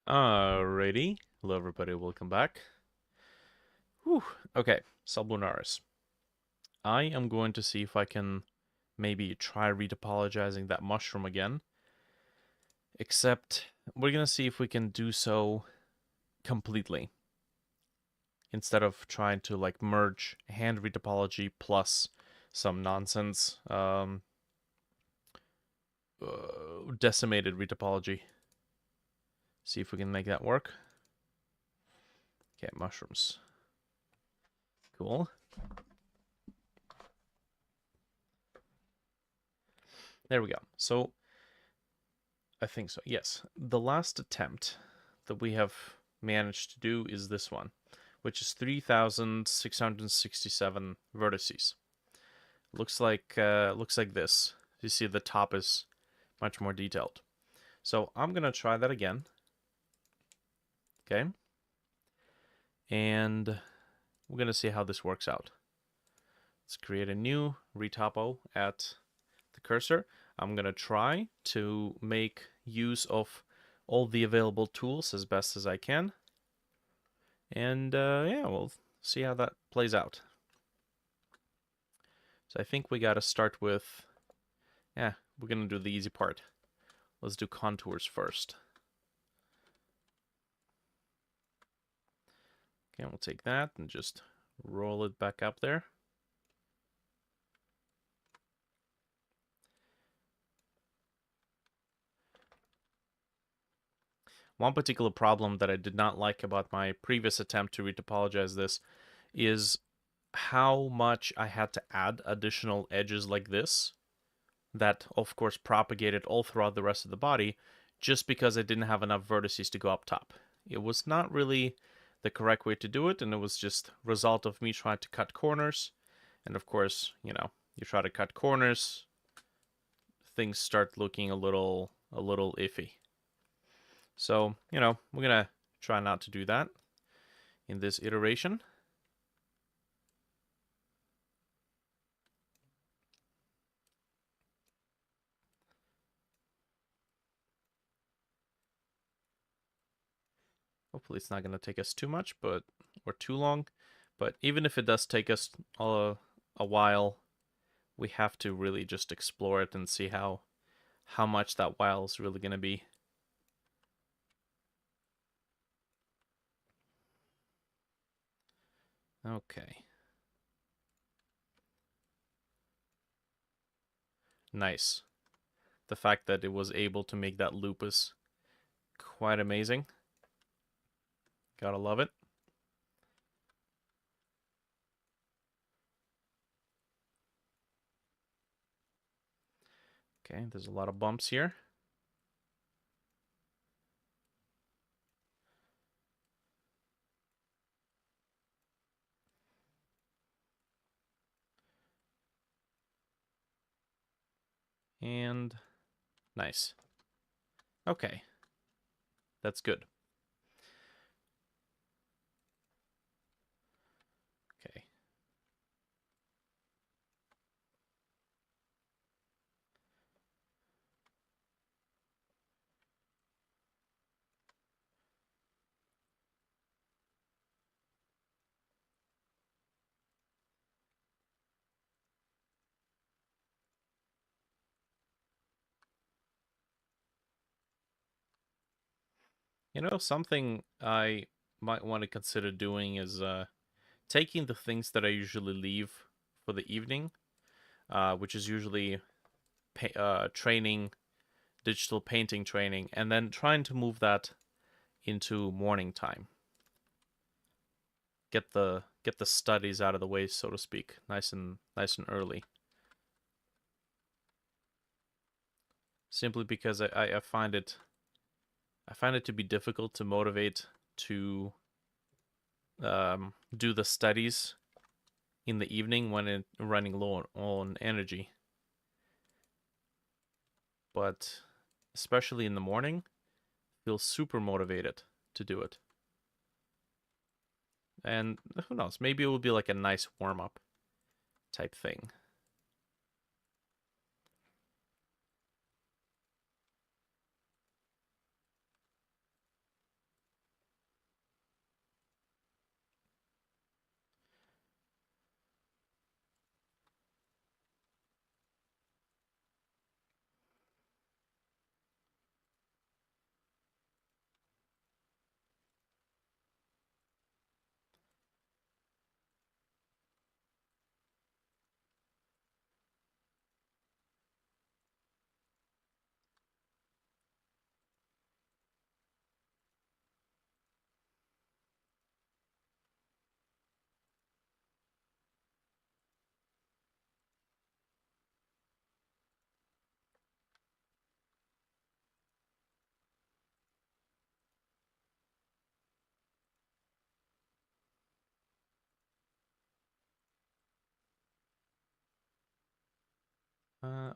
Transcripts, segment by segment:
Alrighty. Hello everybody, welcome back. Whew. Okay, Sublunaris. I am going to see if I can maybe try retopologizing that mushroom again. Except, we're gonna see if we can do so completely. Instead of trying to like merge hand retopology plus some nonsense decimated retopology. See if we can make that work. Okay, mushrooms. Cool. There we go. So, I think so, yes. The last attempt that we have managed to do is this one, which is 3,667 vertices. Looks like this. You see the top is much more detailed. So I'm gonna try that again. Okay. And we're gonna see how this works out. Let's create a new retopo at the cursor. I'm gonna try to make use of all the available tools as best as I can. And yeah, we'll see how that plays out. So I think we gotta start with, we're gonna do the easy part. Let's do contours first. Okay, we'll take that and just roll it back up there. One particular problem that I did not like about my previous attempt to retopologize this is how much I had to add additional edges like this that, of course, propagated all throughout the rest of the body just because I didn't have enough vertices to go up top. It was not really the correct way to do it, and it was just result of me trying to cut corners. And of course, you try to cut corners, things start looking a little iffy. So, we're gonna try not to do that in this iteration. Hopefully it's not going to take us too much, or too long. But even if it does take us a while, we have to really just explore it and see how much that while is really going to be. Okay. Nice. The fact that it was able to make that loop is quite amazing. Gotta love it. Okay, there's a lot of bumps here. And nice. Okay. That's good. Okay. Something I might want to consider doing is taking the things that I usually leave for the evening, which is usually training, digital painting training, and then trying to move that into morning time. Get the studies out of the way, so to speak, nice and early. Simply because I find it to be difficult to motivate to do the studies in the evening when running low on energy. But especially in the morning, feel super motivated to do it. And who knows, maybe it will be like a nice warm-up type thing.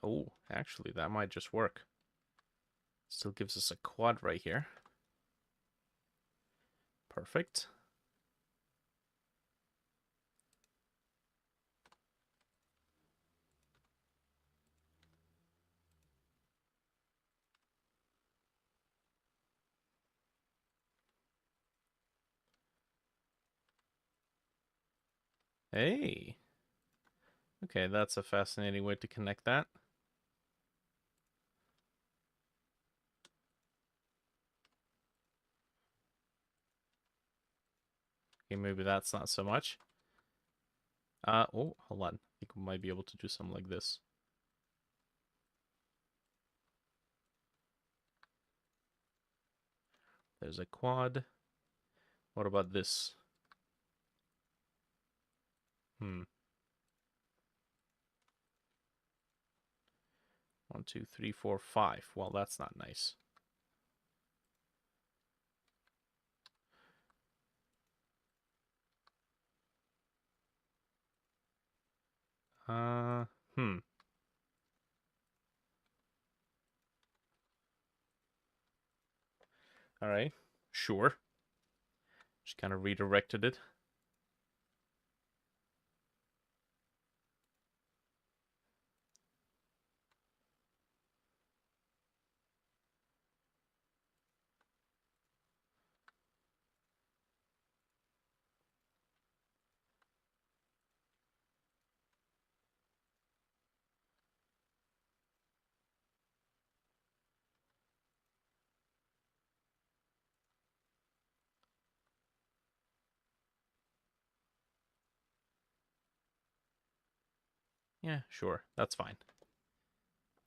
Oh, actually, that might just work. Still gives us a quad right here. Perfect. Hey. Okay, that's a fascinating way to connect that. Okay, maybe that's not so much. Oh, hold on. I think we might be able to do something like this. There's a quad. What about this? Hmm. 1, 2, 3, 4, 5. Well, that's not nice. Uh, hmm. All right. Sure. Just kind of redirected it. Yeah, sure. That's fine.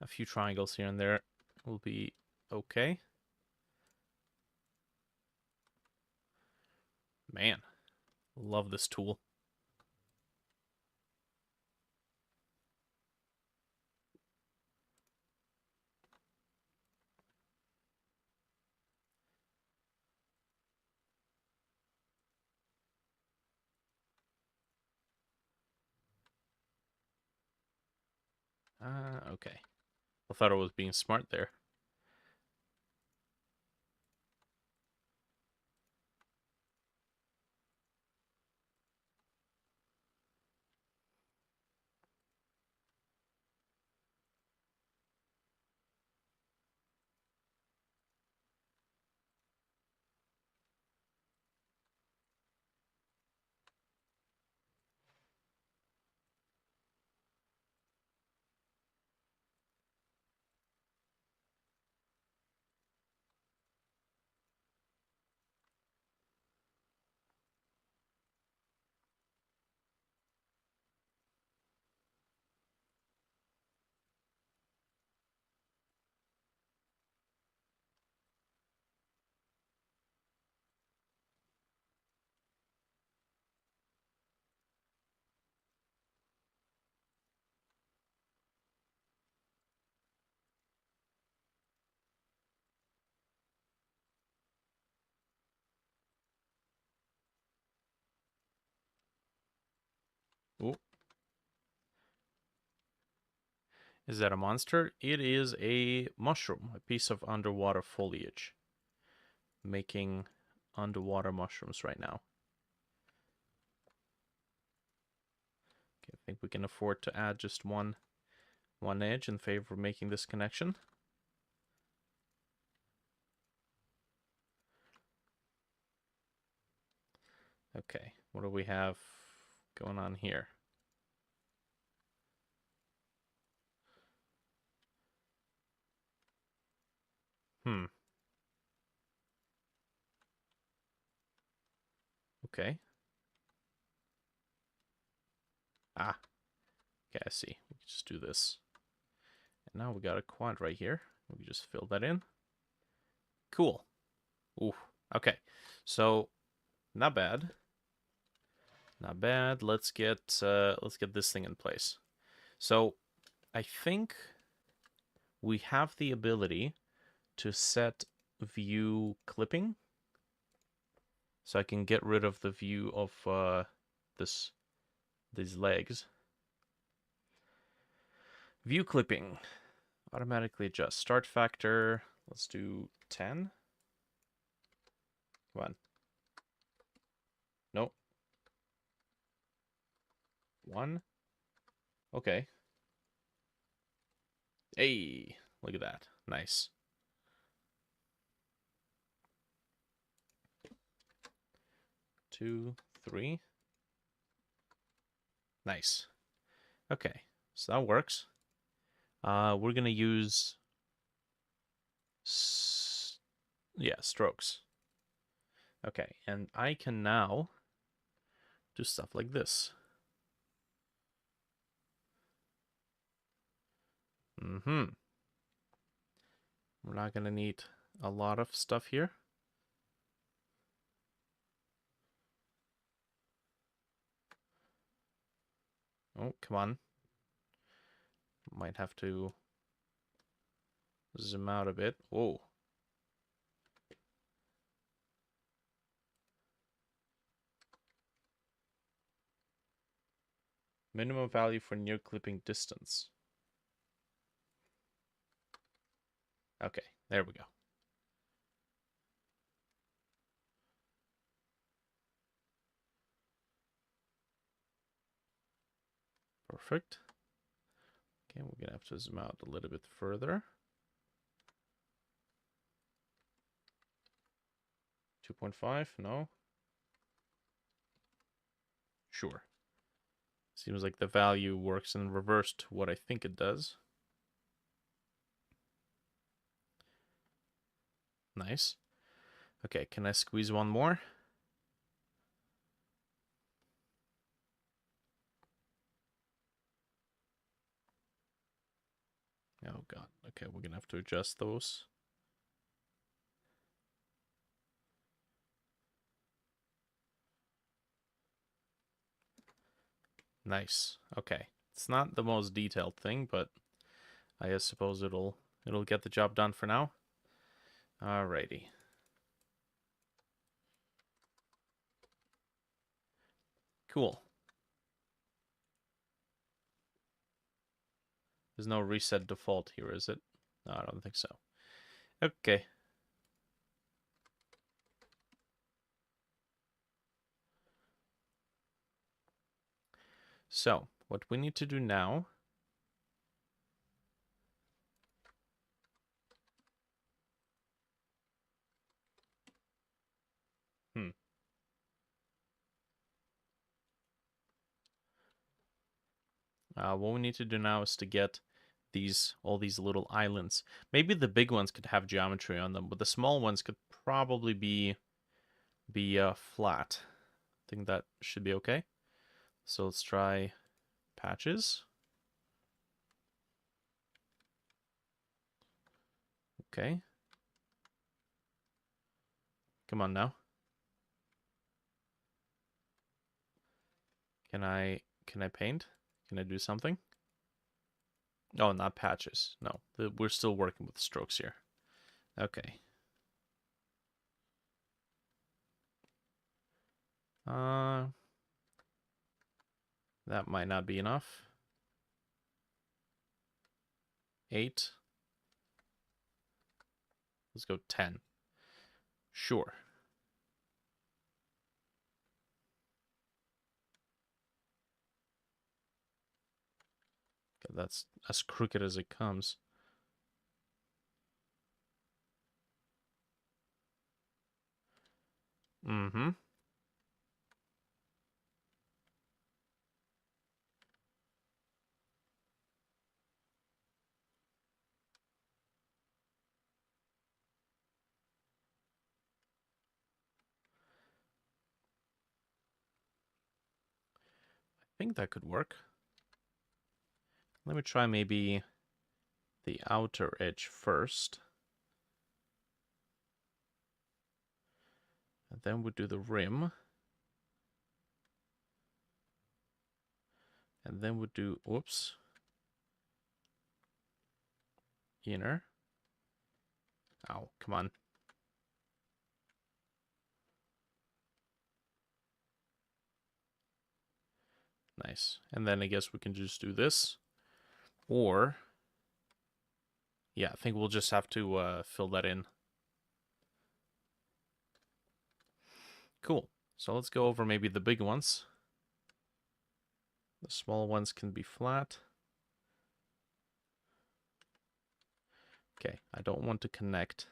A few triangles here and there will be okay. Man, love this tool. Okay. I thought I was being smart there. Ooh. Is that a monster? It is a mushroom, a piece of underwater foliage. Making underwater mushrooms right now. Okay, I think we can afford to add just one edge in favor of making this connection. Okay, what do we have going on here? Hmm. Okay. Ah. Okay, I see. We can just do this. And now we got a quad right here. We can just fill that in. Cool. Ooh. Okay. So not bad. Not bad. Let's get this thing in place. So I think we have the ability to set view clipping. So I can get rid of the view of these legs. View clipping. Automatically adjust. Start factor. Let's do 10. Come on. Nope. 1. Okay. Hey, look at that. Nice. Two, 3. Nice. Okay, so that works. We're gonna use strokes. Okay, and I can now do stuff like this. We're not gonna need a lot of stuff here. Oh, come on. Might have to zoom out a bit. Whoa. Minimum value for near clipping distance. Okay, there we go. Perfect. Okay, we're gonna have to zoom out a little bit further. 2.5, no? Sure. Seems like the value works in reverse to what I think it does. Nice. Okay, can I squeeze one more? Oh god. Okay, we're gonna have to adjust those. Nice. Okay. It's not the most detailed thing, but I suppose it'll get the job done for now. Alrighty. Cool. There's no reset default here, is it? No, I don't think so. Okay. So, what we need to do now what we need to do now is to get all these little islands. Maybe the big ones could have geometry on them, but the small ones could probably be flat. I think that should be okay. So let's try patches. Okay. Come on now. Can I paint? Can I do something? Oh, not patches. No, we're still working with strokes here. Okay. That might not be enough. 8. Let's go 10. Sure. Okay, that's as crooked as it comes. Mm-hmm. I think that could work. Let me try maybe the outer edge first. And then we'll do the rim. And then we'll do, whoops, inner. Oh, come on. Nice. And then I guess we can just do this. Or, yeah, I think we'll just have to fill that in. Cool. So let's go over maybe the big ones. The small ones can be flat. Okay, I don't want to connect.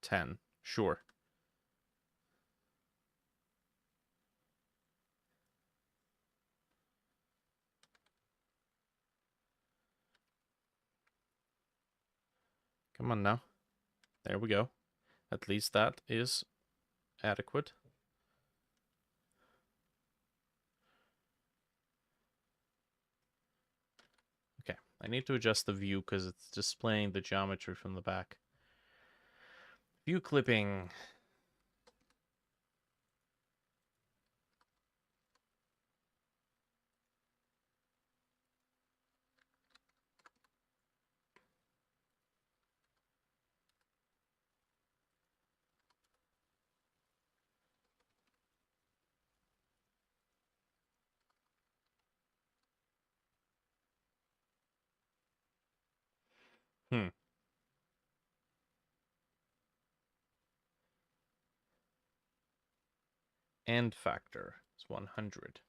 $10. Sure. Come on now. There we go. At least that is adequate. Okay, I need to adjust the view because it's displaying the geometry from the back. View clipping. Hmm. End factor is 100.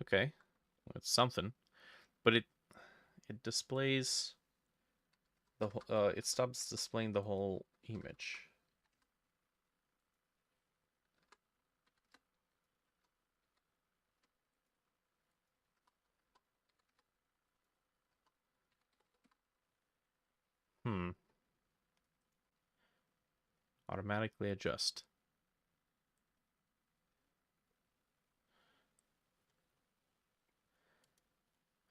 Okay. It's something. But it displays the it stops displaying the whole image. Hmm. Automatically adjust.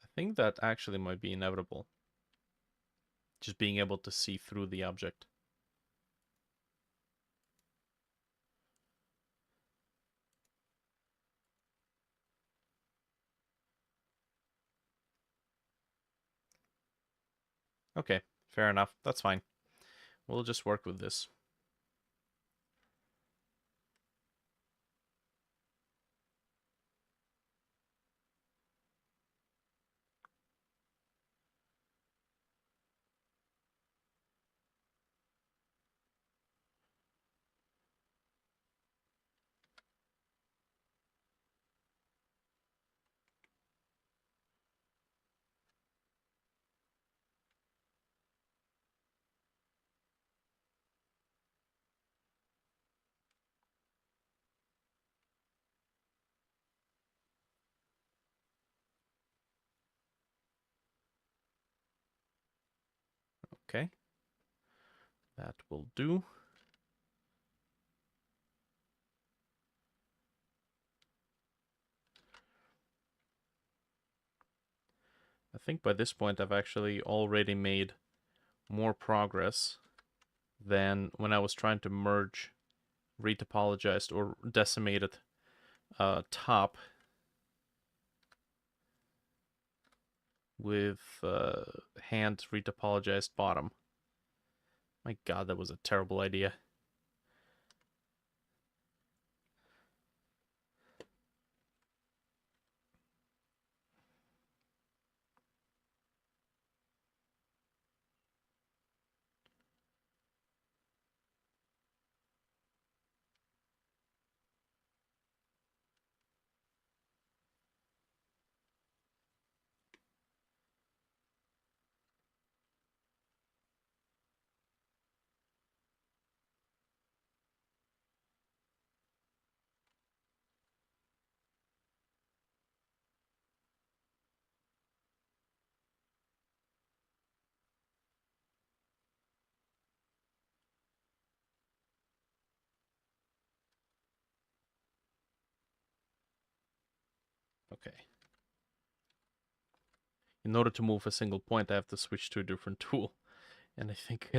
I think that actually might be inevitable. Just being able to see through the object. Okay, fair enough. That's fine. We'll just work with this. Okay. That will do. I think by this point I've actually already made more progress than when I was trying to merge retopologized or decimated top with hand retopologized bottom. My god, that was a terrible idea. Okay. In order to move a single point, I have to switch to a different tool. And I think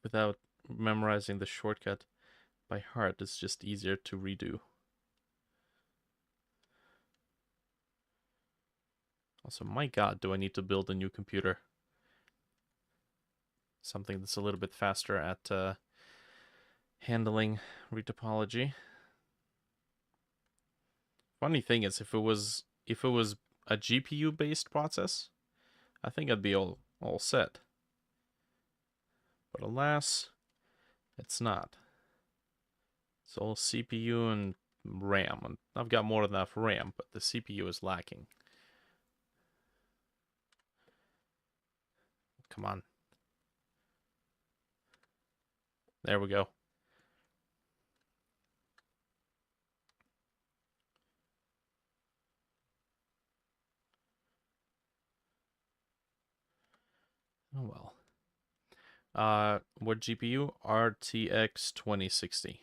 without memorizing the shortcut by heart, it's just easier to redo. Also, my god, do I need to build a new computer? Something that's a little bit faster at handling retopology. Funny thing is, if it was a GPU based process, I think I'd be all set. But alas, it's not. It's all CPU and RAM. And I've got more than enough RAM, but the CPU is lacking. Come on. There we go. Oh well. What GPU? RTX 2060.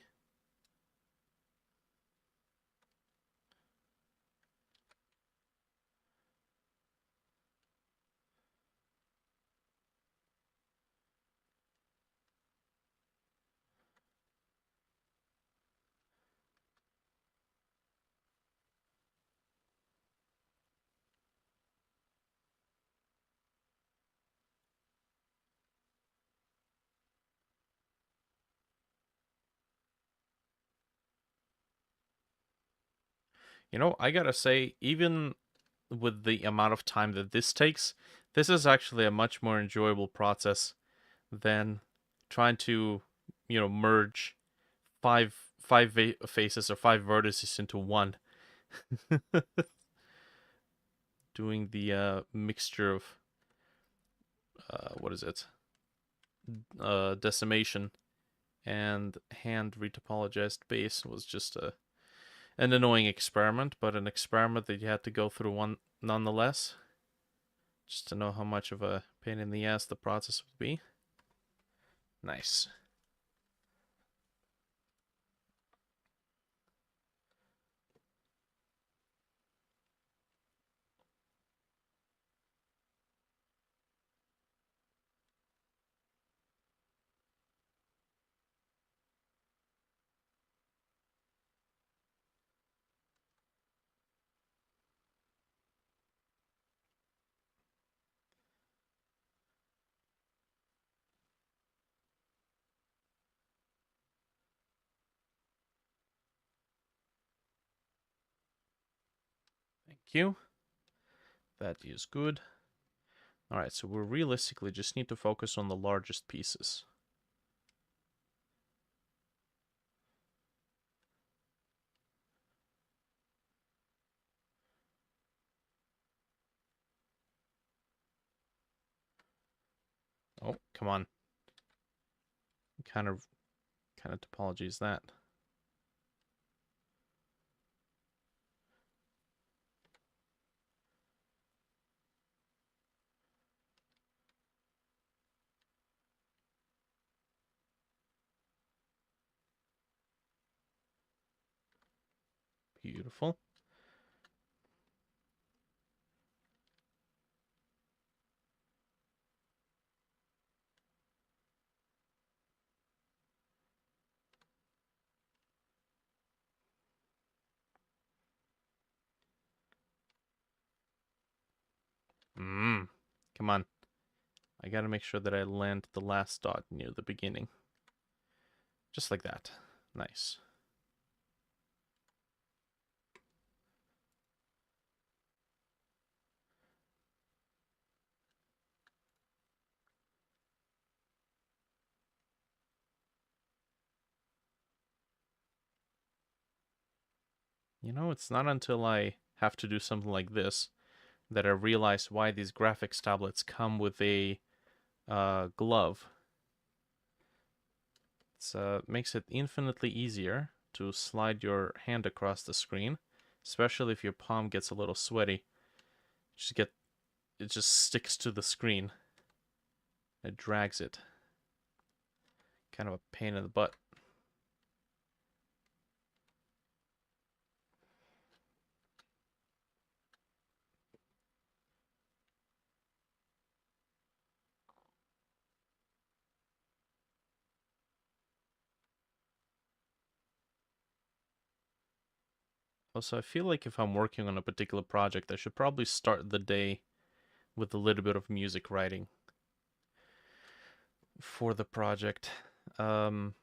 You know, I gotta say, even with the amount of time that this takes, this is actually a much more enjoyable process than trying to, merge five faces or five vertices into one. Doing the mixture of what is it? Decimation and hand retopologized base was just an annoying experiment, but an experiment that you had to go through one nonetheless, just to know how much of a pain in the ass the process would be. Nice. Thank you. That is good. Alright, so we realistically just need to focus on the largest pieces. Oh, come on. What kind of topology is that? Beautiful. Come on. I gotta make sure that I land the last dot near the beginning. Just like that. Nice. You know, it's not until I have to do something like this that I realize why these graphics tablets come with a glove. It makes it infinitely easier to slide your hand across the screen, especially if your palm gets a little sweaty. It just sticks to the screen. It drags it. Kind of a pain in the butt. Also, I feel like if I'm working on a particular project, I should probably start the day with a little bit of music writing for the project. Um,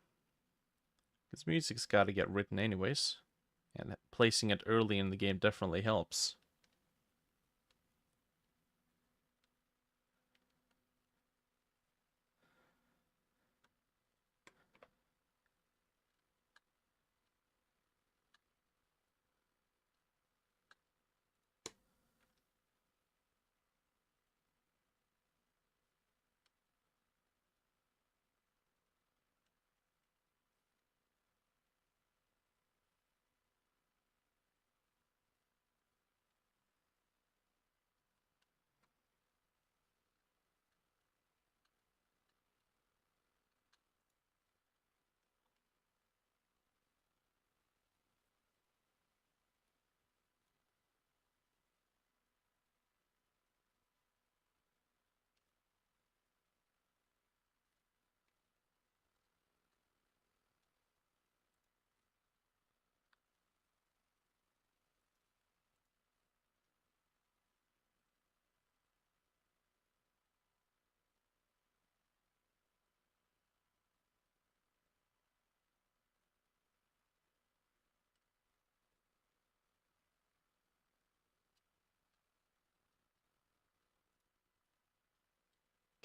because music's got to get written anyways, and placing it early in the game definitely helps.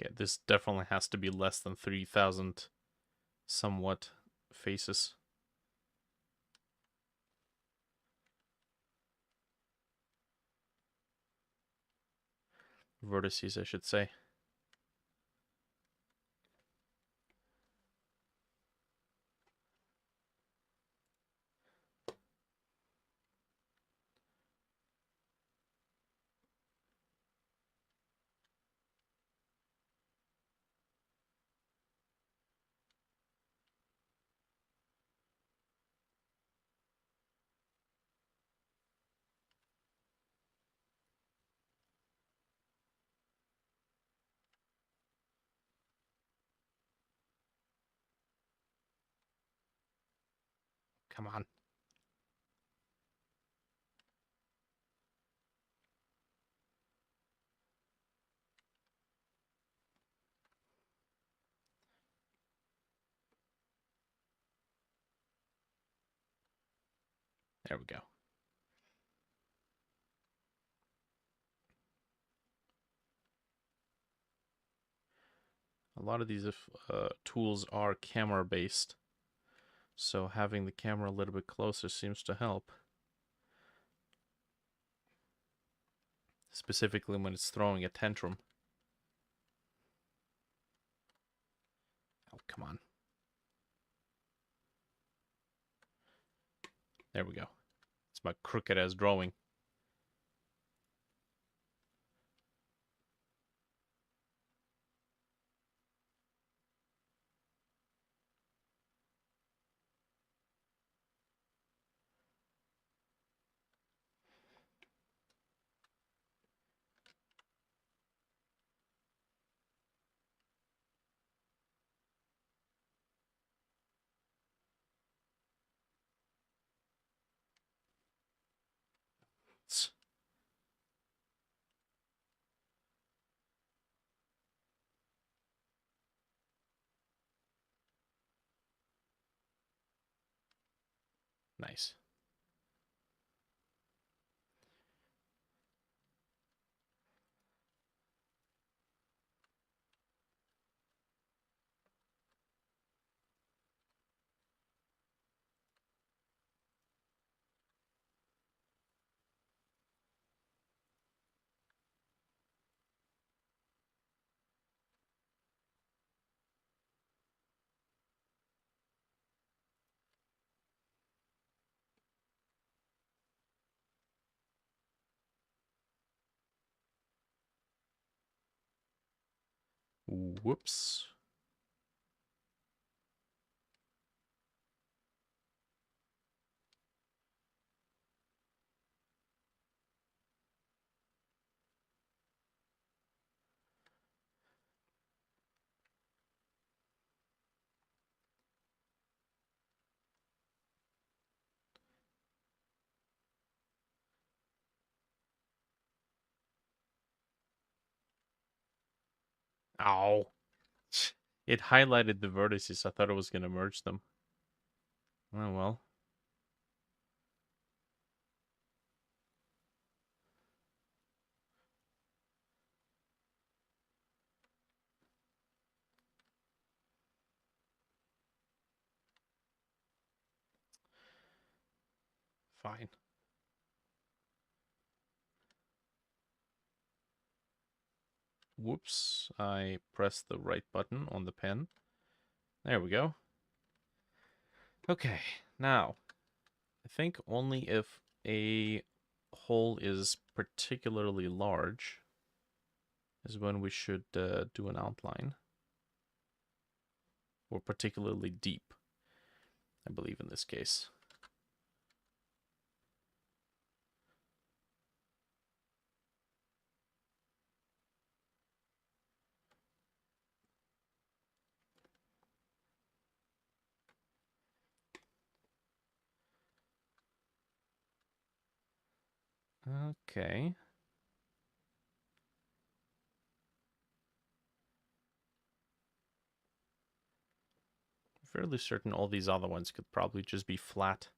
Okay, this definitely has to be less than 3,000 somewhat faces. Vertices, I should say. Come on. There we go. A lot of these tools are camera based, so having the camera a little bit closer seems to help. Specifically when it's throwing a tantrum. Oh, come on. There we go. It's my crooked ass drawing. It's nice. Whoops. Ow. It highlighted the vertices. I thought it was going to merge them. Oh, well. Fine. Whoops. I pressed the right button on the pen. There we go. Okay. Now, I think only if a hole is particularly large is when we should do an outline. Or particularly deep, I believe in this case. Okay. Fairly certain all these other ones could probably just be flat.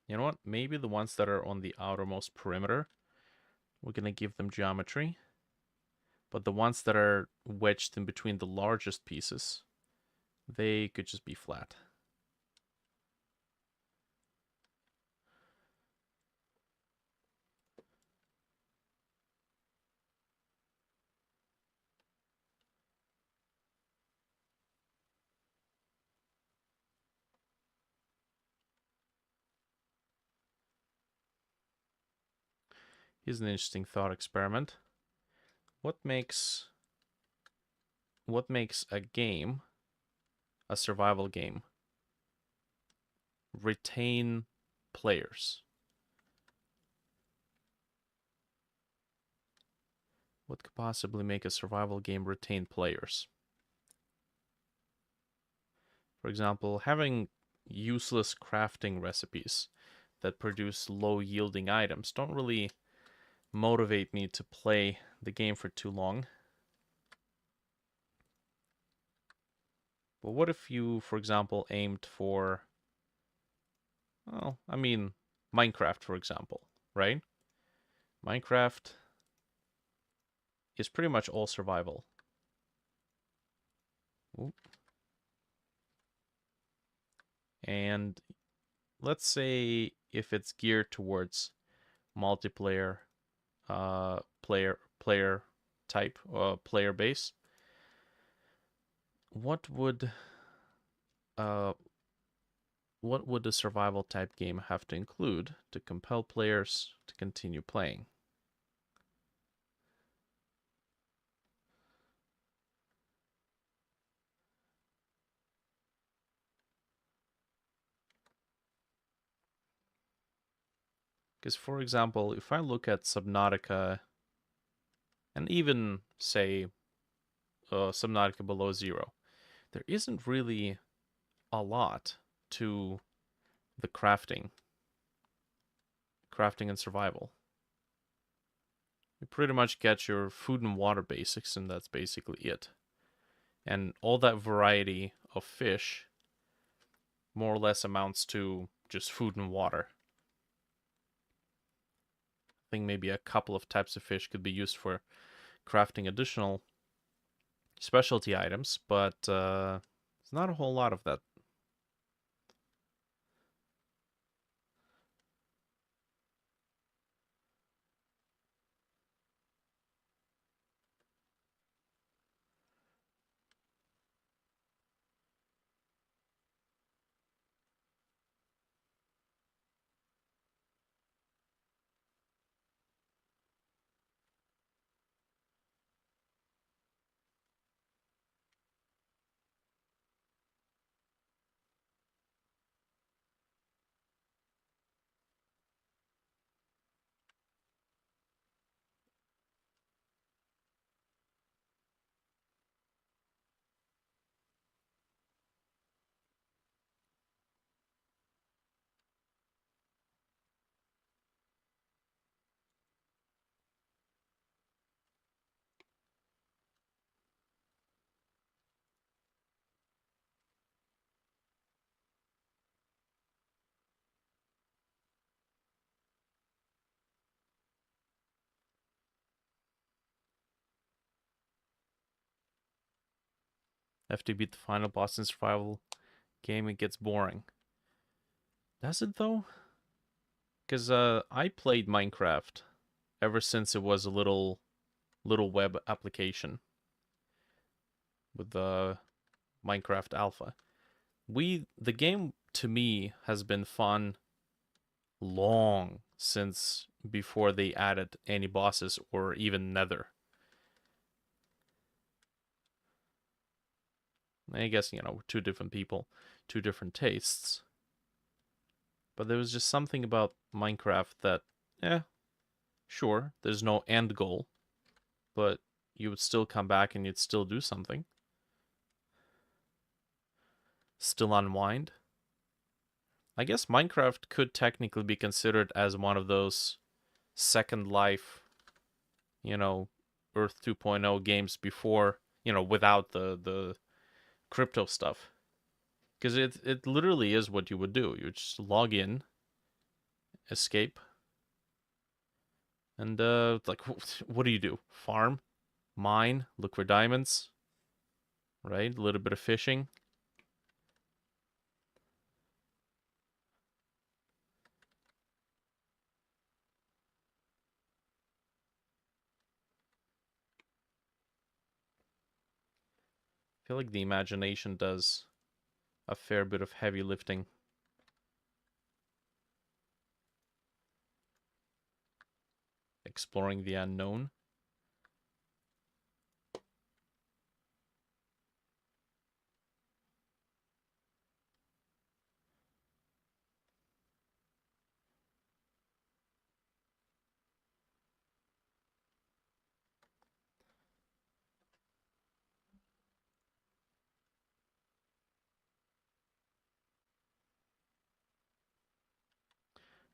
You know what? Maybe the ones that are on the outermost perimeter, we're going to give them geometry. But the ones that are wedged in between the largest pieces, they could just be flat. Here's an interesting thought experiment. What makes a game, a survival game, retain players? What could possibly make a survival game retain players? For example, having useless crafting recipes that produce low yielding items don't really motivate me to play the game for too long. But what if you, for example, aimed for, well, I mean, Minecraft, for example, right? Minecraft is pretty much all survival. Ooh. And let's say if it's geared towards multiplayer, player type, player base, what would uh what would a survival type game have to include to compel players to continue playing? Because, for example, if I look at Subnautica and even say Subnautica Below Zero, there isn't really a lot to the crafting and survival. You pretty much get your food and water basics, and that's basically it. And all that variety of fish more or less amounts to just food and water. I think maybe a couple of types of fish could be used for crafting additional specialty items, but it's not a whole lot of that. Have to beat the final boss in survival game. It gets boring. Does it though? Because I played Minecraft ever since it was a little web application with the Minecraft Alpha. The game to me has been fun long since before they added any bosses or even Nether. I guess, two different people, two different tastes. But there was just something about Minecraft that, sure, there's no end goal, but you would still come back and you'd still do something. Still unwind. I guess Minecraft could technically be considered as one of those Second Life, Earth 2.0 games before, without the crypto stuff. Because it literally is what you would do. You would just log in, escape, and like, what do you do? Farm, mine, look for diamonds, right? A little bit of fishing. I feel like the imagination does a fair bit of heavy lifting. Exploring the unknown.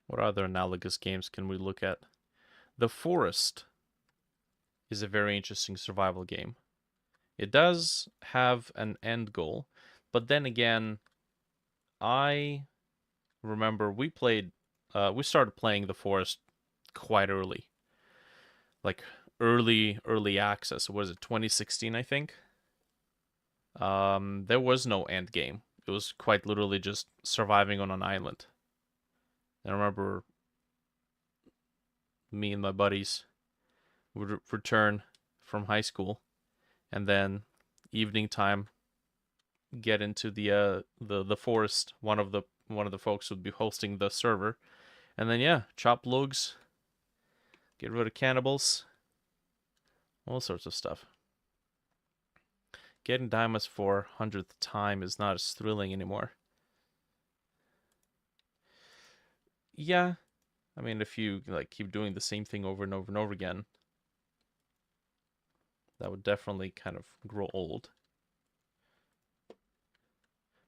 What other analogous games can we look at? The Forest is a very interesting survival game. It does have an end goal, but then again, I remember we started playing The Forest quite early, like early access. Was it 2016? I think. There was no end game. It was quite literally just surviving on an island. I remember me and my buddies would return from high school, and then evening time get into the forest. One of the folks would be hosting the server, and then chop logs, get rid of cannibals, all sorts of stuff. Getting diamonds for 100th time is not as thrilling anymore. Yeah, I mean, if you like keep doing the same thing over and over and over again, that would definitely kind of grow old.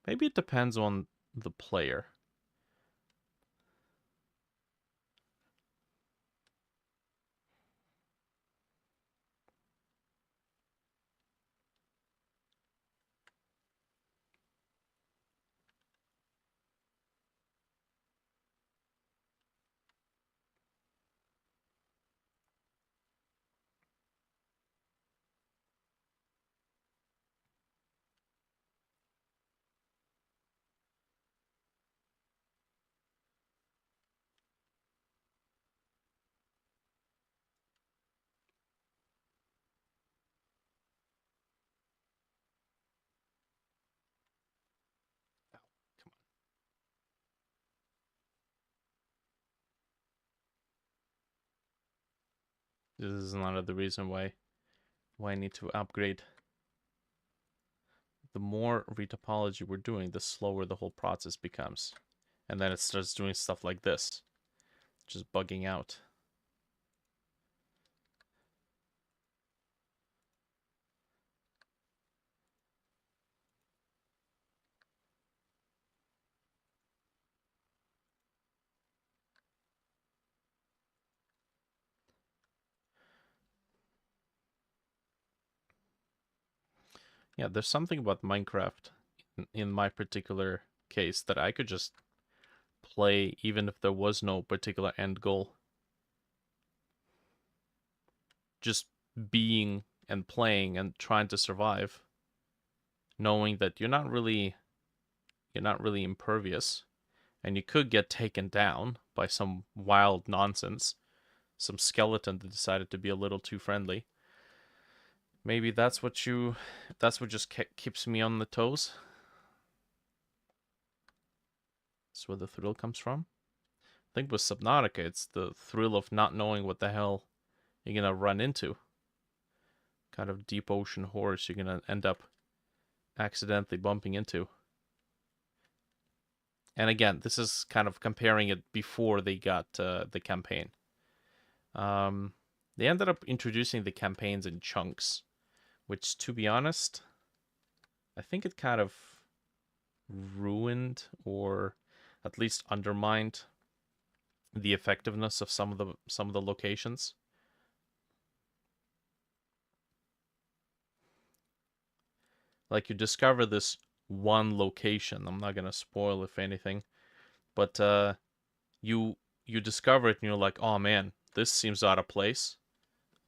Maybe it depends on the player. Come on. This is another reason why I need to upgrade. The more retopology we're doing, the slower the whole process becomes. And then it starts doing stuff like this, just bugging out. Yeah, there's something about Minecraft in my particular case that I could just play even if there was no particular end goal. Just being and playing and trying to survive. knowing that you're not really impervious, and you could get taken down by some wild nonsense, some skeleton that decided to be a little too friendly. Maybe that's what just keeps me on the toes. That's where the thrill comes from. I think with Subnautica, it's the thrill of not knowing what the hell you're gonna run into. Kind of deep ocean horrors you're gonna end up accidentally bumping into. And again, this is kind of comparing it before they got the campaign. They ended up introducing the campaigns in chunks, which, to be honest, I think it kind of ruined or at least undermined the effectiveness of some of the locations. Like you discover this one location. I'm not gonna spoil if anything, but you you discover it and you're like, oh man, this seems out of place.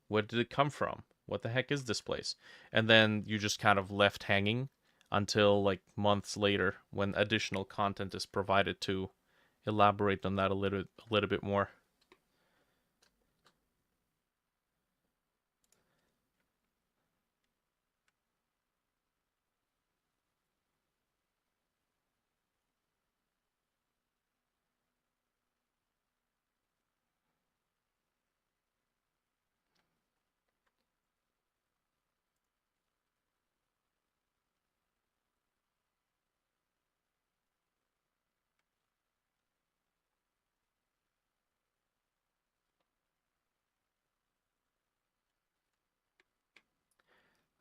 Where did it come from? What the heck is this place? And then you just kind of left hanging until like months later when additional content is provided to elaborate on that a little bit more.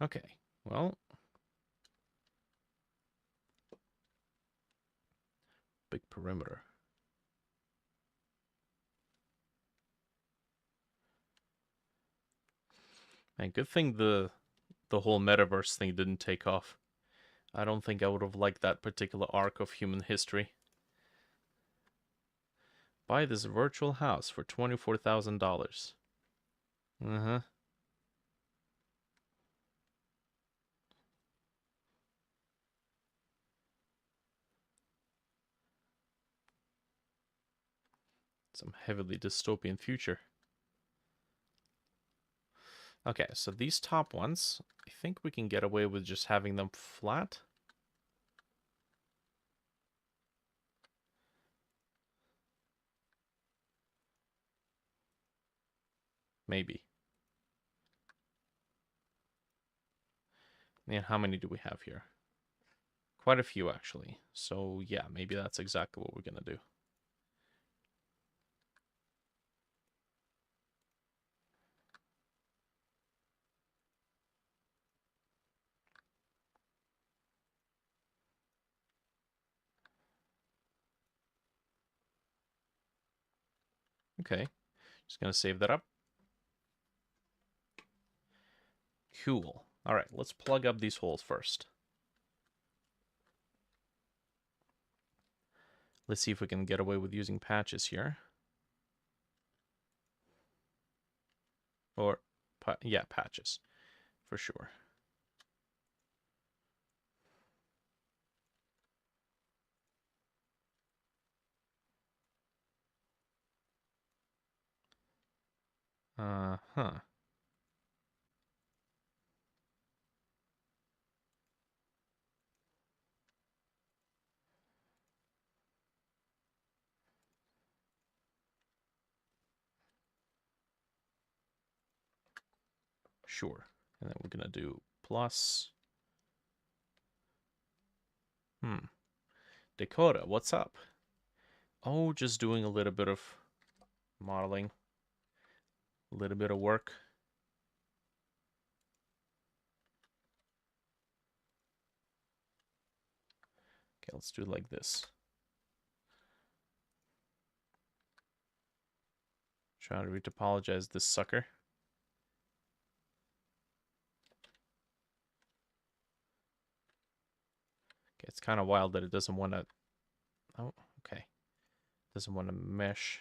Okay, well, big perimeter. And good thing the whole metaverse thing didn't take off. I don't think I would have liked that particular arc of human history. Buy this virtual house for $24,000. Uh-huh. Some heavily dystopian future. Okay, so these top ones, I think we can get away with just having them flat. Maybe. And how many do we have here? Quite a few, actually. So, yeah, maybe that's exactly what we're going to do. Okay, just going to save that up. Cool. All right, let's plug up these holes first. Let's see if we can get away with using patches here. Or, yeah, patches, for sure. Uh-huh. Sure. And then we're going to do plus. Dakota, what's up? Oh, just doing a little bit of modeling. A little bit of work. Okay, let's do it like this. Trying to retopologize this sucker. Okay, it's kind of wild that it doesn't want to... Oh, okay. Doesn't want to mesh.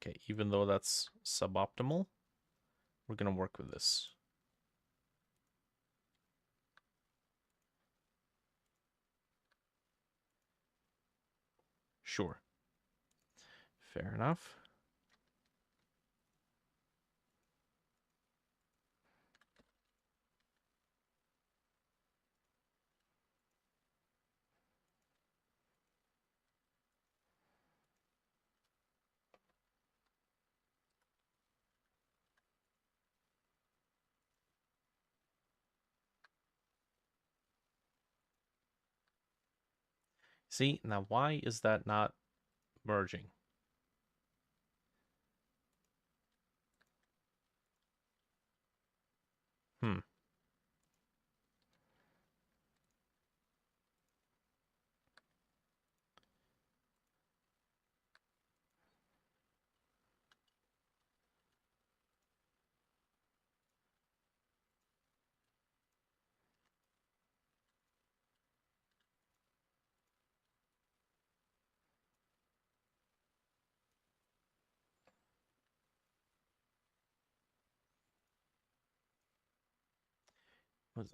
Okay, even though that's suboptimal, we're gonna work with this. Sure. Fair enough. See, now why is that not merging? Hmm.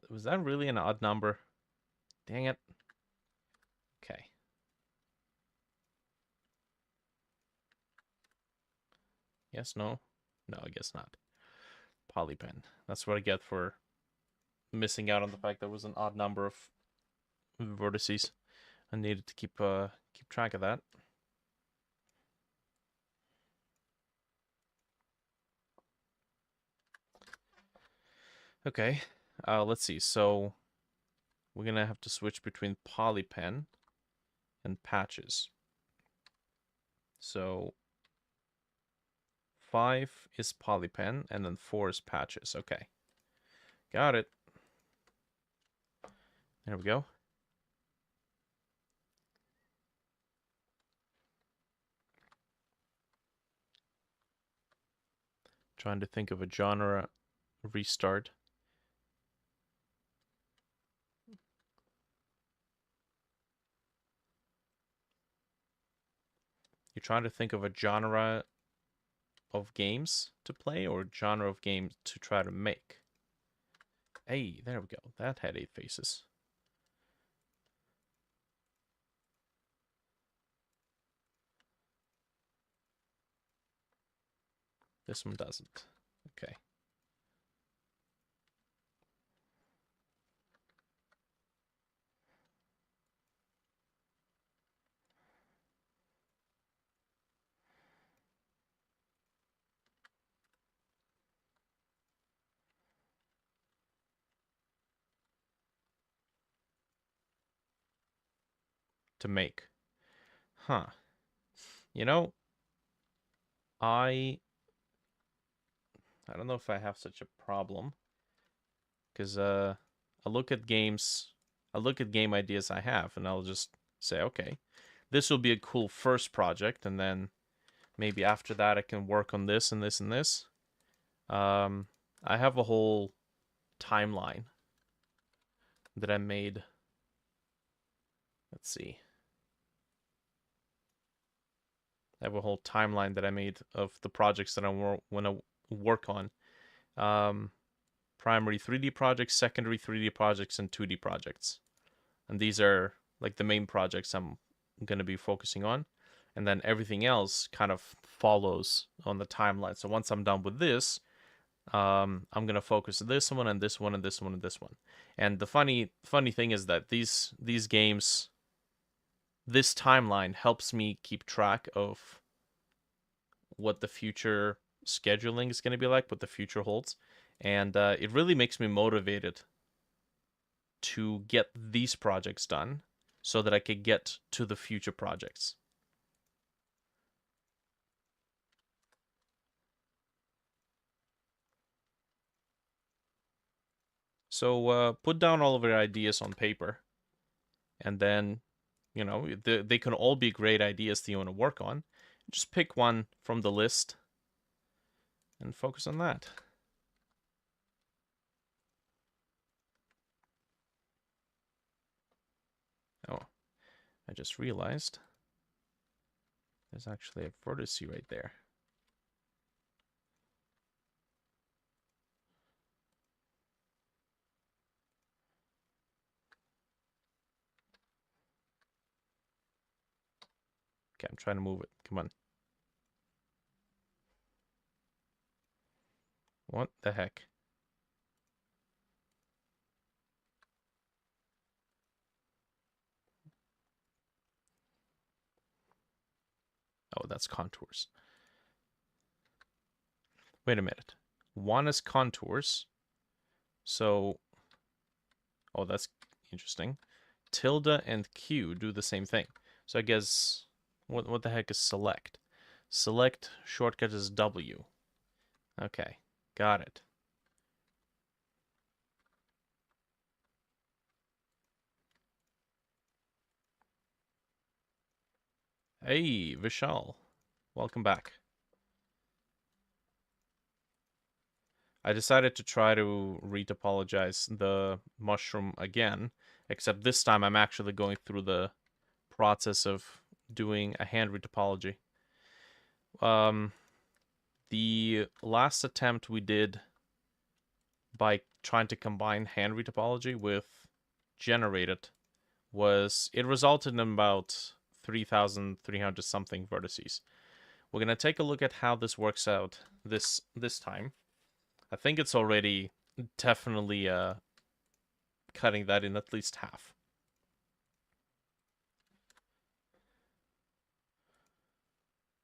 Was that really an odd number? Dang it. Okay. Yes, no? No, I guess not. Polypen. That's what I get for missing out on the fact there was an odd number of vertices. I needed to keep track of that. Okay. Let's see. So we're gonna have to switch between polypen and patches. So 5 is polypen and then 4 is patches. Okay. Got it. There we go. Trying to think of a genre restart. You're trying to think of a genre of games to play or genre of games to try to make. Hey, there we go. That had 8 faces. This one doesn't. Okay. To make. Huh. You know, I I don't know if I have such a problem because I look at games, I look at game ideas I have, and I'll just say, okay, this will be a cool first project, and then maybe after that I can work on this and this and this. I have a whole timeline that I made. Let's see. I have a whole timeline that I made of the projects that I want to work on. Um, Primary 3D projects, secondary 3D projects, and 2D projects. And these are like the main projects I'm going to be focusing on. And then everything else kind of follows on the timeline. So once I'm done with this, I'm gonna focus on this one and this one and this one and this one. And the funny thing is that these games, this timeline helps me keep track of what the future scheduling is going to be like, what the future holds, and it really makes me motivated to get these projects done so that I could get to the future projects. So put down all of your ideas on paper, and then they can all be great ideas that you want to work on. Just pick one from the list and focus on that. Oh, I just realized there's actually a vertex right there. Okay, I'm trying to move it. Come on. What the heck? Oh, that's contours. Wait a minute. One is contours. So, oh, that's interesting. Tilde and Q do the same thing. So I guess, what the heck is select? Select shortcut is W. Okay, got it. Hey, Vishal. Welcome back. I decided to try to retopologize the mushroom again, except this time I'm actually going through the process of doing a hand retopology. The last attempt we did by trying to combine hand retopology with generated it resulted in about 3,300 something vertices. We're gonna take a look at how this works out this time. I think it's already definitely cutting that in at least half.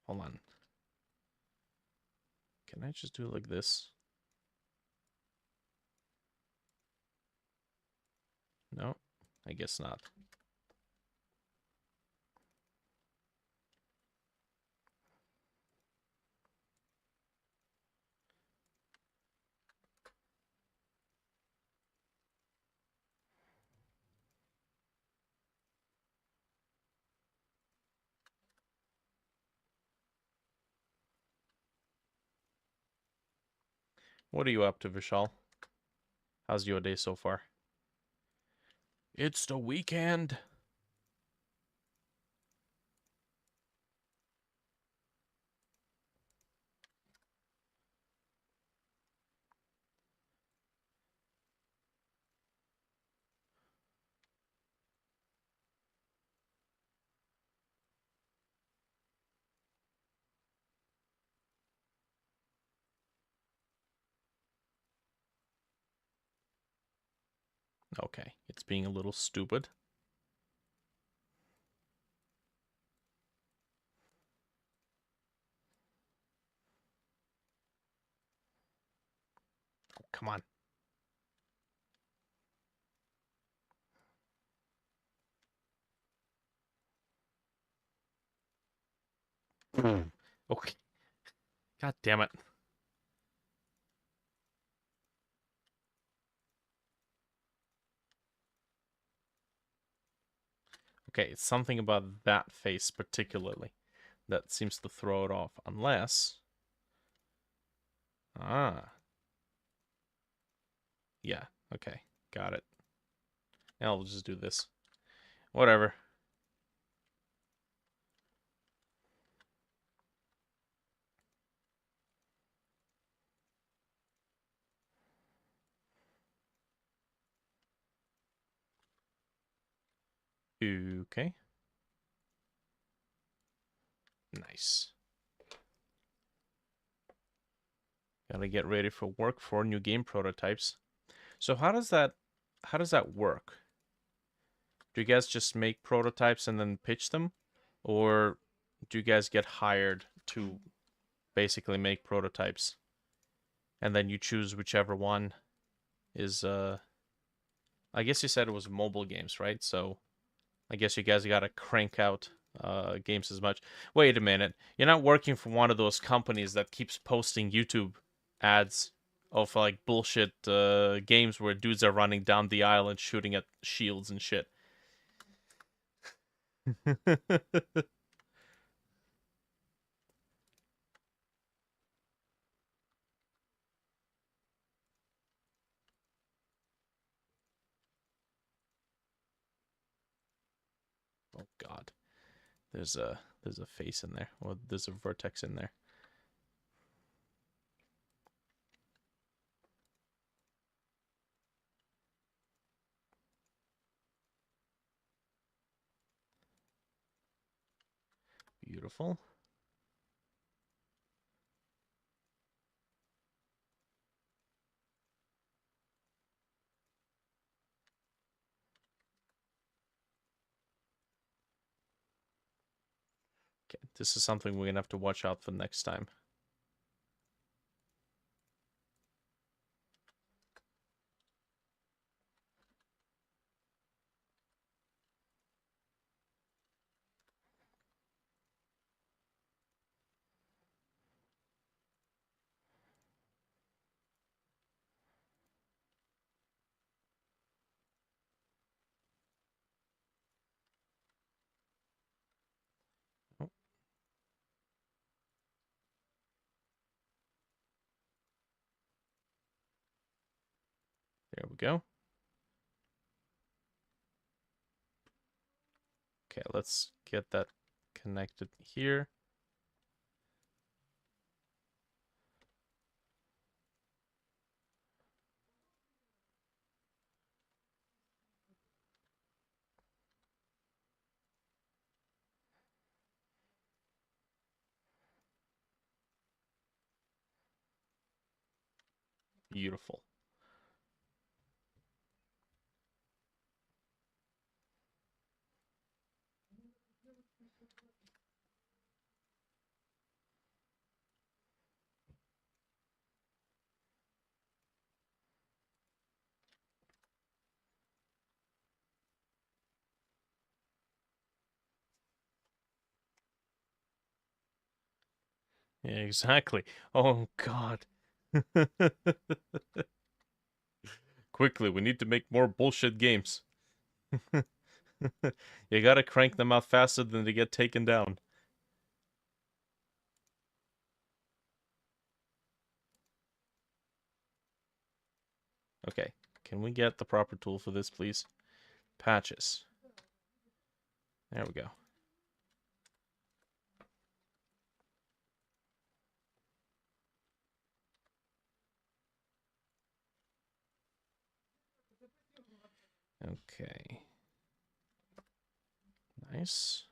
Hold on. Can I just do it like this? No, I guess not. What are you up to, Vishal? How's your day so far? It's the weekend. Okay, it's being a little stupid. Oh, come on. Okay. God damn it. Okay, it's something about that face particularly that seems to throw it off. Unless... Ah. Yeah, okay. Got it. Now we'll just do this. Whatever. Okay. Nice. Gotta get ready for work for new game prototypes. So how does that work? Do you guys just make prototypes and then pitch them? Or do you guys get hired to basically make prototypes? And then you choose whichever one is I guess you said it was mobile games, right? So I guess you guys gotta crank out games as much. Wait a minute. You're not working for one of those companies that keeps posting YouTube ads of like bullshit games where dudes are running down the aisle and shooting at shields and shit. Oh god. There's a face in there. Or there's a vertex in there. Beautiful. Okay, this is something we're gonna have to watch out for next time. Oh, there we go. Okay, let's get that connected here. Beautiful. Yeah, exactly. Oh God. Quickly, we need to make more bullshit games. You gotta crank them out faster than they get taken down. Okay, can we get the proper tool for this, please? Patches. There we go. Okay. Nice.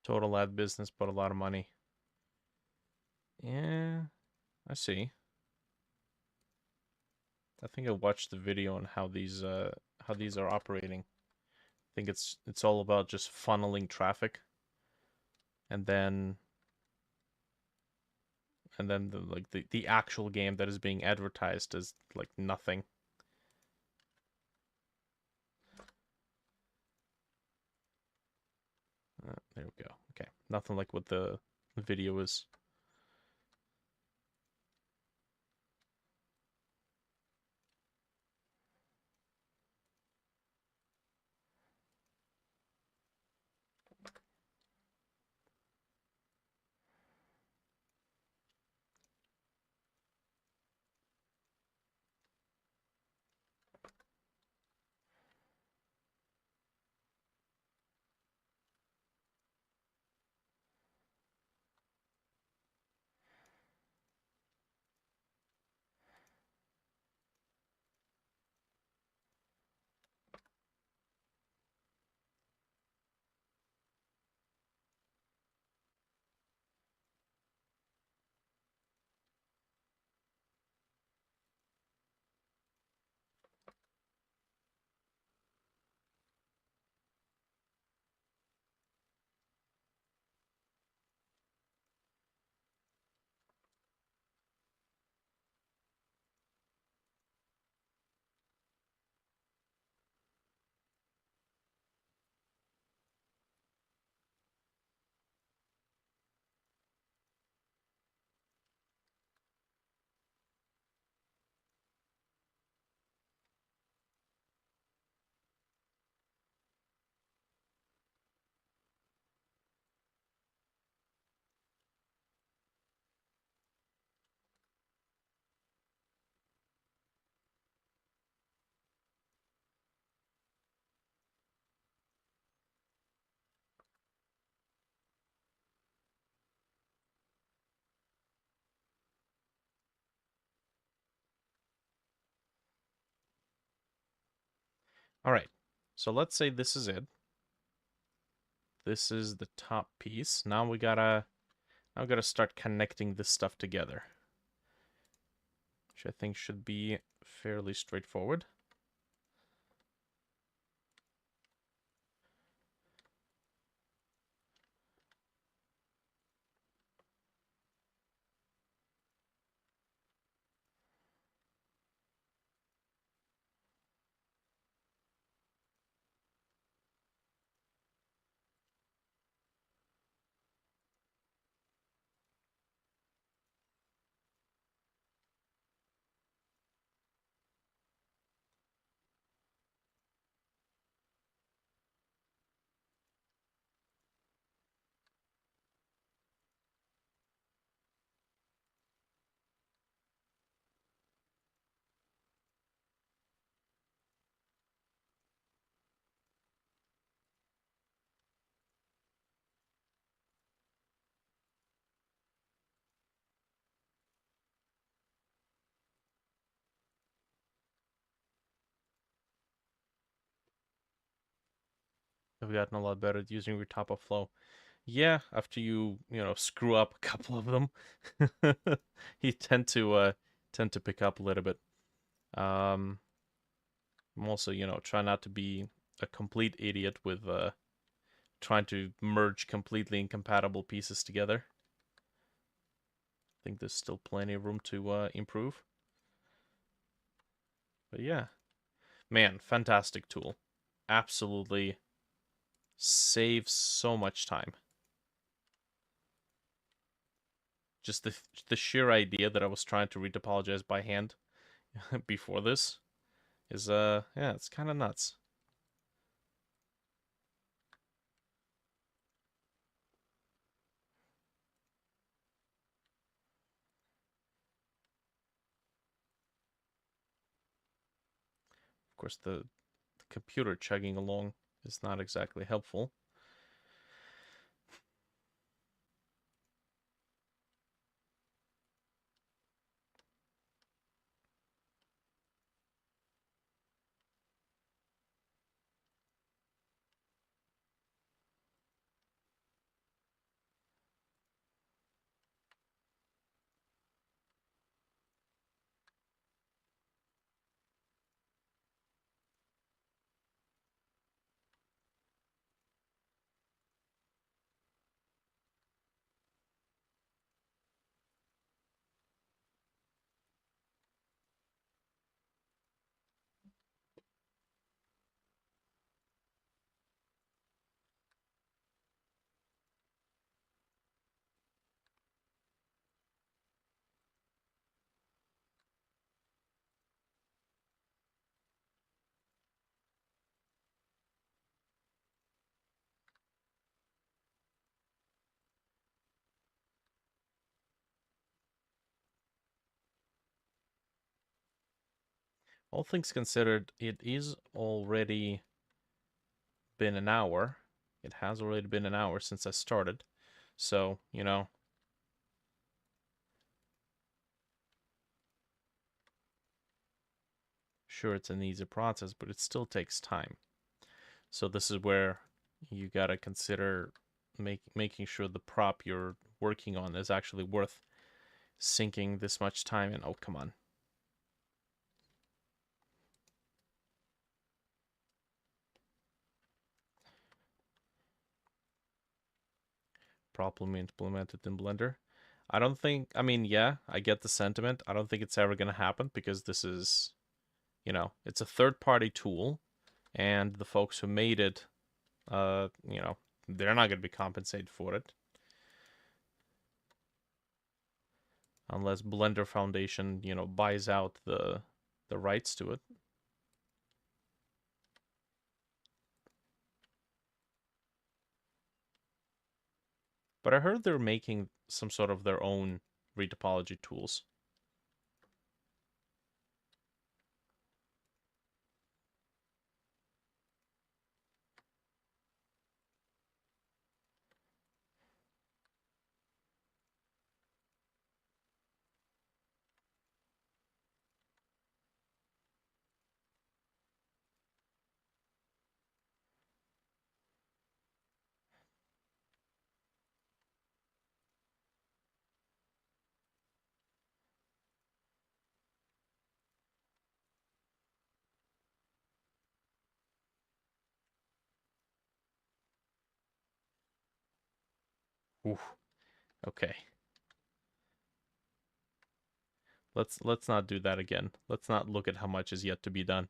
Total ad business, but a lot of money. Yeah, I see. I think I watched the video on how these are operating. I think it's all about just funneling traffic, and then the actual game that is being advertised is like nothing. There we go. Okay, nothing like what the video is. All right. So let's say this is it. This is the top piece. Now we gotta start connecting this stuff together, which I think should be fairly straightforward. I've gotten a lot better at using your top of flow. Yeah, after you screw up a couple of them, you tend to pick up a little bit. I'm also, try not to be a complete idiot with trying to merge completely incompatible pieces together. I think there's still plenty of room to improve. But yeah, man, fantastic tool. Absolutely saves so much time. Just the sheer idea that I was trying to retopologize by hand before this is yeah, it's kind of nuts. Of course, the computer chugging along is not exactly helpful. All things considered, it is already been an hour. It has already been an hour since I started. So, sure, it's an easy process, but it still takes time. So this is where you gotta consider making sure the prop you're working on is actually worth sinking this much time in. Oh, come on. Properly implemented in Blender. I don't think, I mean, yeah, I get the sentiment. I don't think it's ever going to happen because this is, it's a third party tool and the folks who made it, they're not going to be compensated for it unless Blender Foundation, buys out the rights to it. But I heard they're making some sort of their own retopology tools. Oof. Okay. Let's not do that again. Let's not look at how much is yet to be done.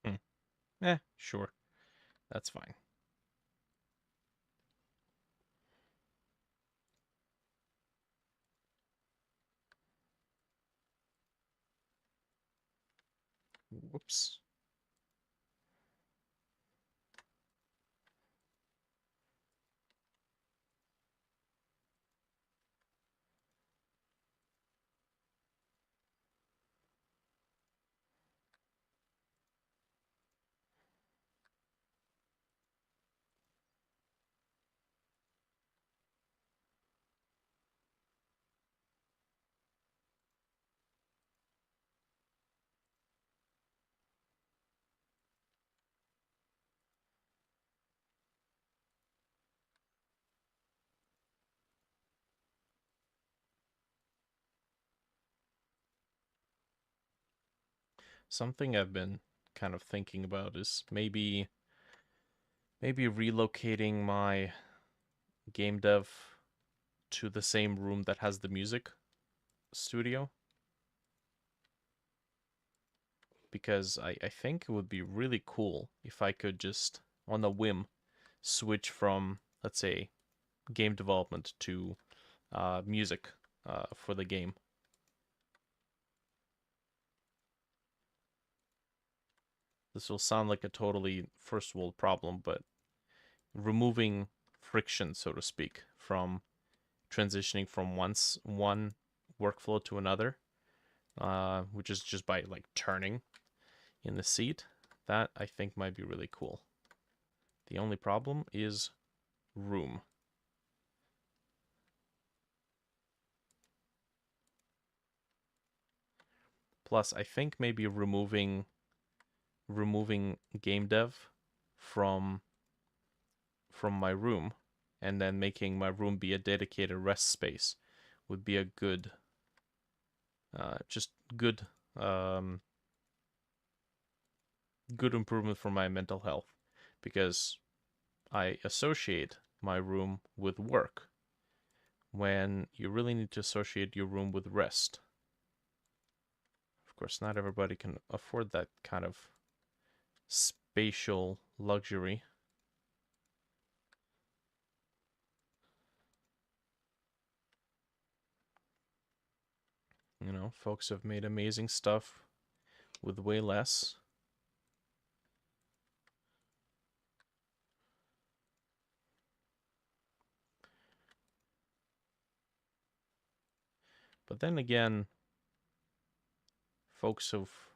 Hmm. Sure. That's fine. Whoops. Something I've been kind of thinking about is maybe relocating my game dev to the same room that has the music studio, because I think it would be really cool if I could just on a whim switch from, let's say, game development to music for the game. This will sound like a totally first world problem, but removing friction, so to speak, from transitioning from one workflow to another, which is just by like turning in the seat, that I think might be really cool. The only problem is room. Plus, I think maybe removing game dev from my room and then making my room be a dedicated rest space would be a good, just good, um, good improvement for my mental health, because I associate my room with work when you really need to associate your room with rest. Of course, not everybody can afford that kind of spatial luxury. You know, folks have made amazing stuff with way less. But then again, folks who've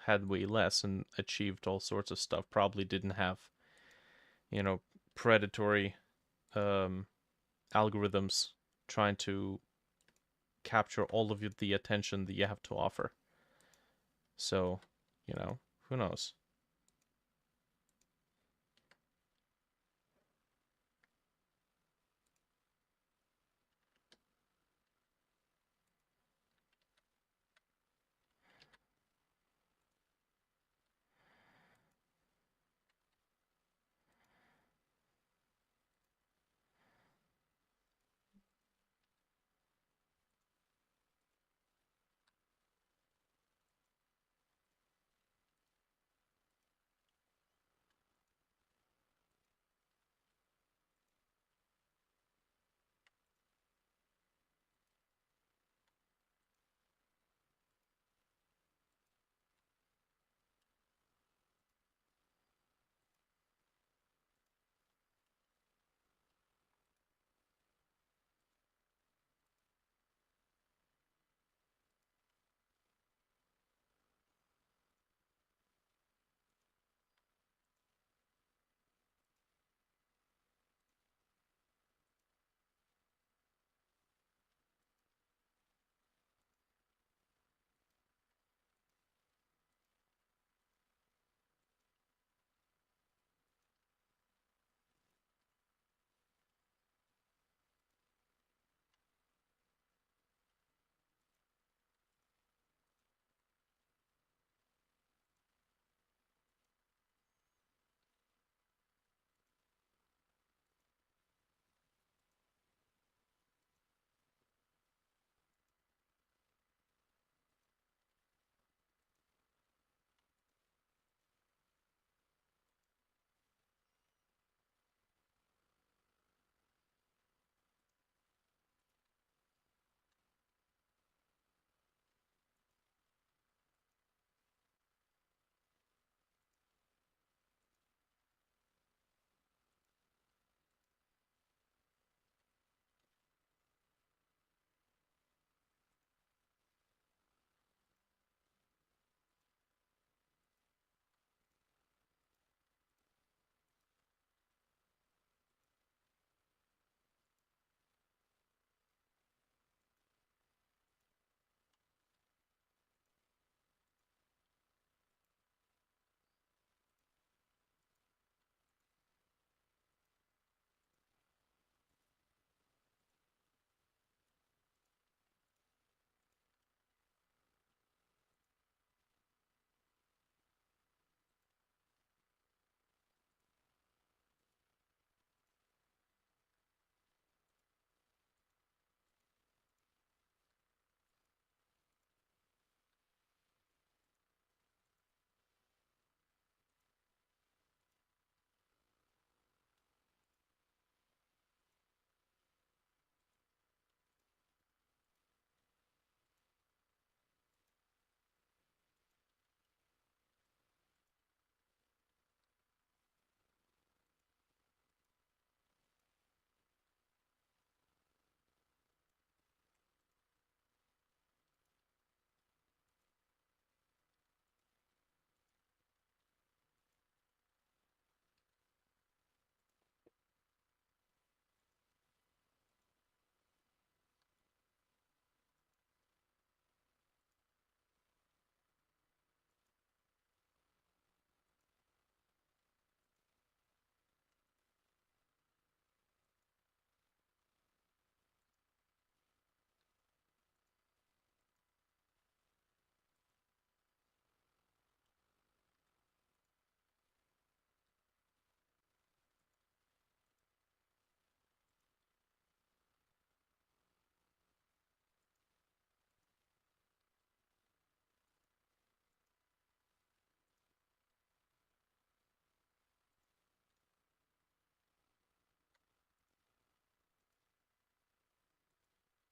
had way less and achieved all sorts of stuff probably didn't have, you know, predatory um, algorithms trying to capture all of the attention that you have to offer. So, who knows?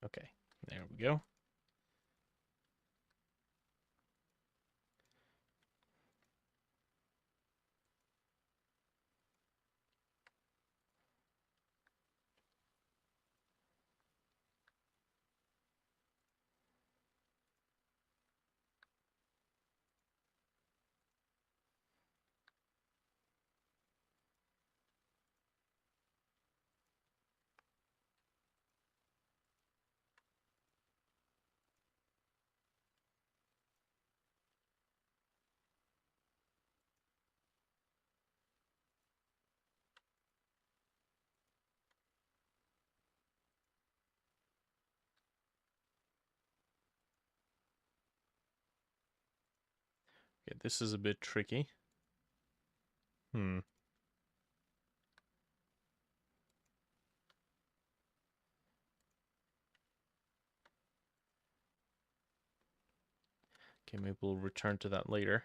Okay, there we go. Okay, this is a bit tricky. Hmm. Okay, maybe we'll return to that later.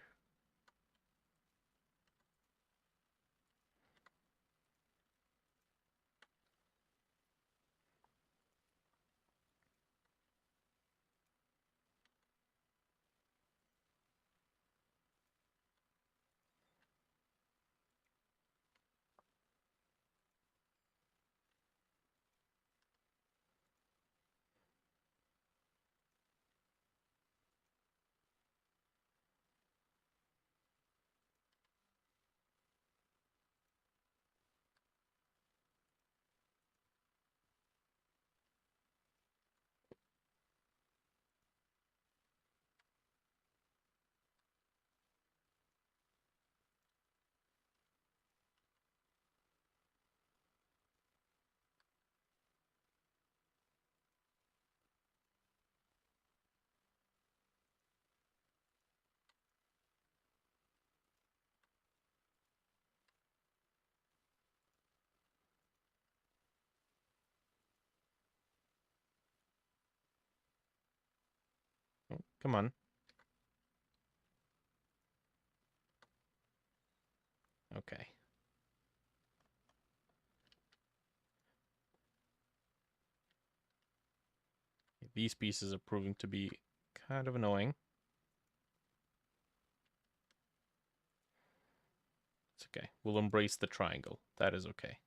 Oh, come on. Okay. These pieces are proving to be kind of annoying. It's okay. We'll embrace the triangle. That is okay.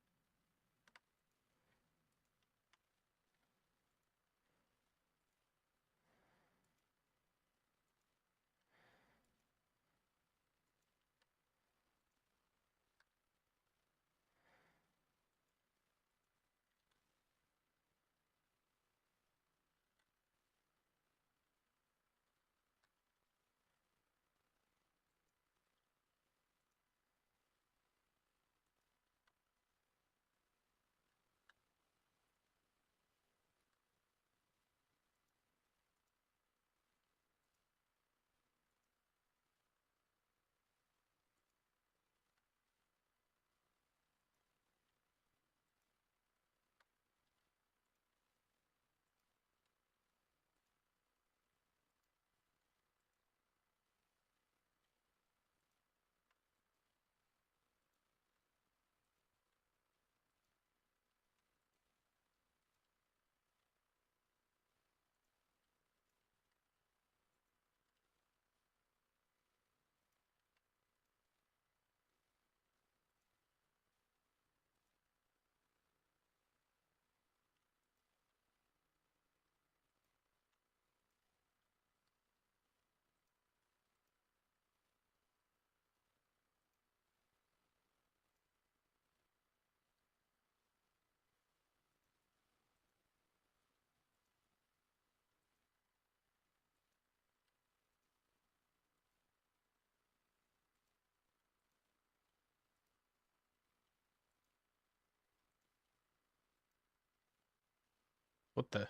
What the?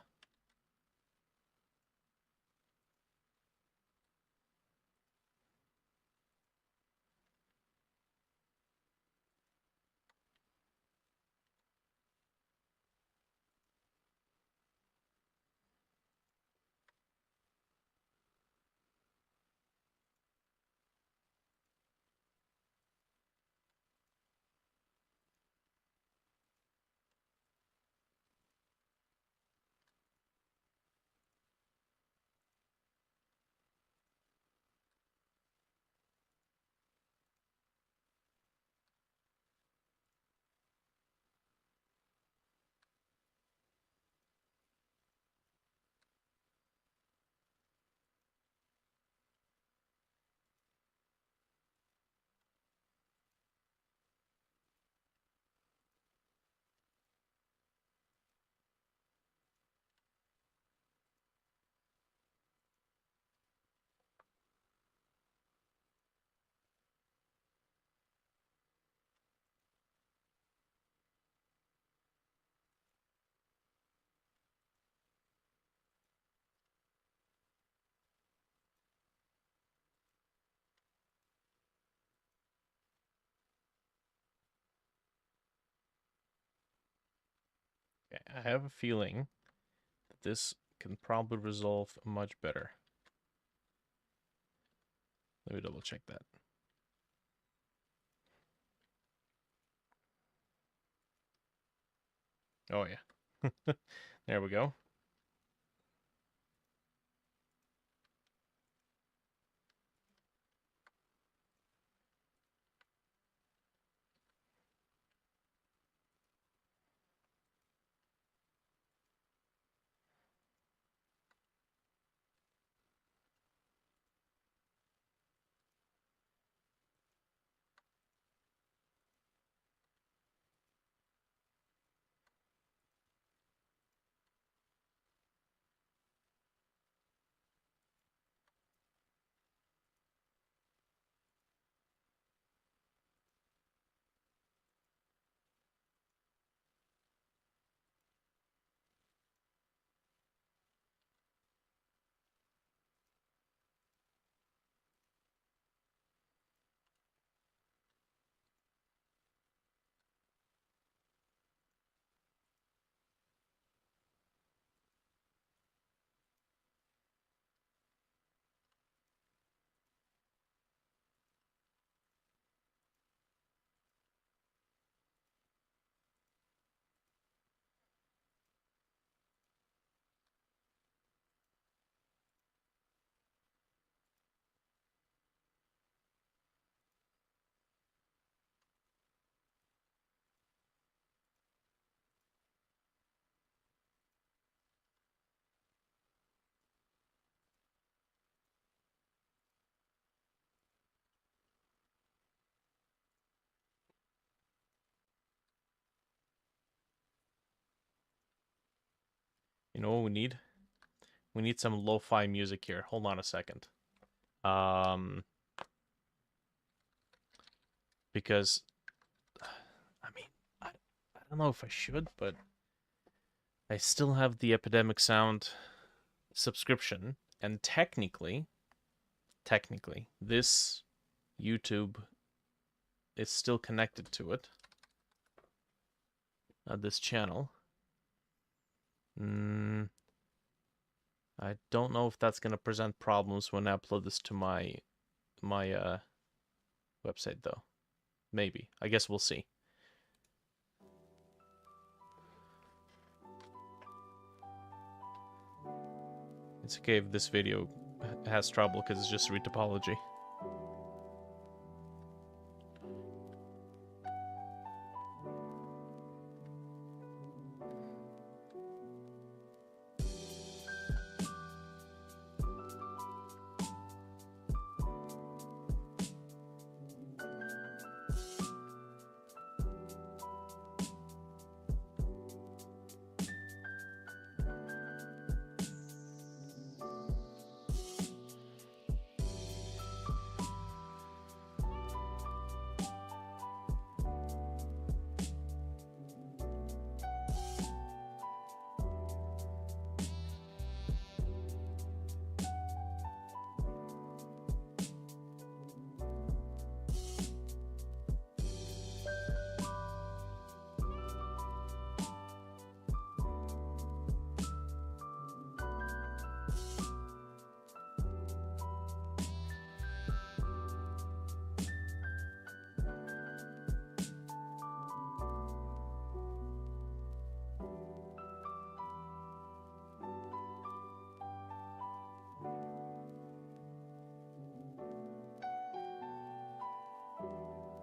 Okay, I have a feeling that this can probably resolve much better. Let me double check that. Oh yeah. There we go. You know what we need? We need some lo-fi music here. Hold on a second. Because I mean, I don't know if I should, but I still have the Epidemic Sound subscription, and technically, this YouTube is still connected to it. This channel. I don't know if that's gonna present problems when I upload this to my website though. Maybe. I guess we'll see. It's okay if this video has trouble because it's just retopology.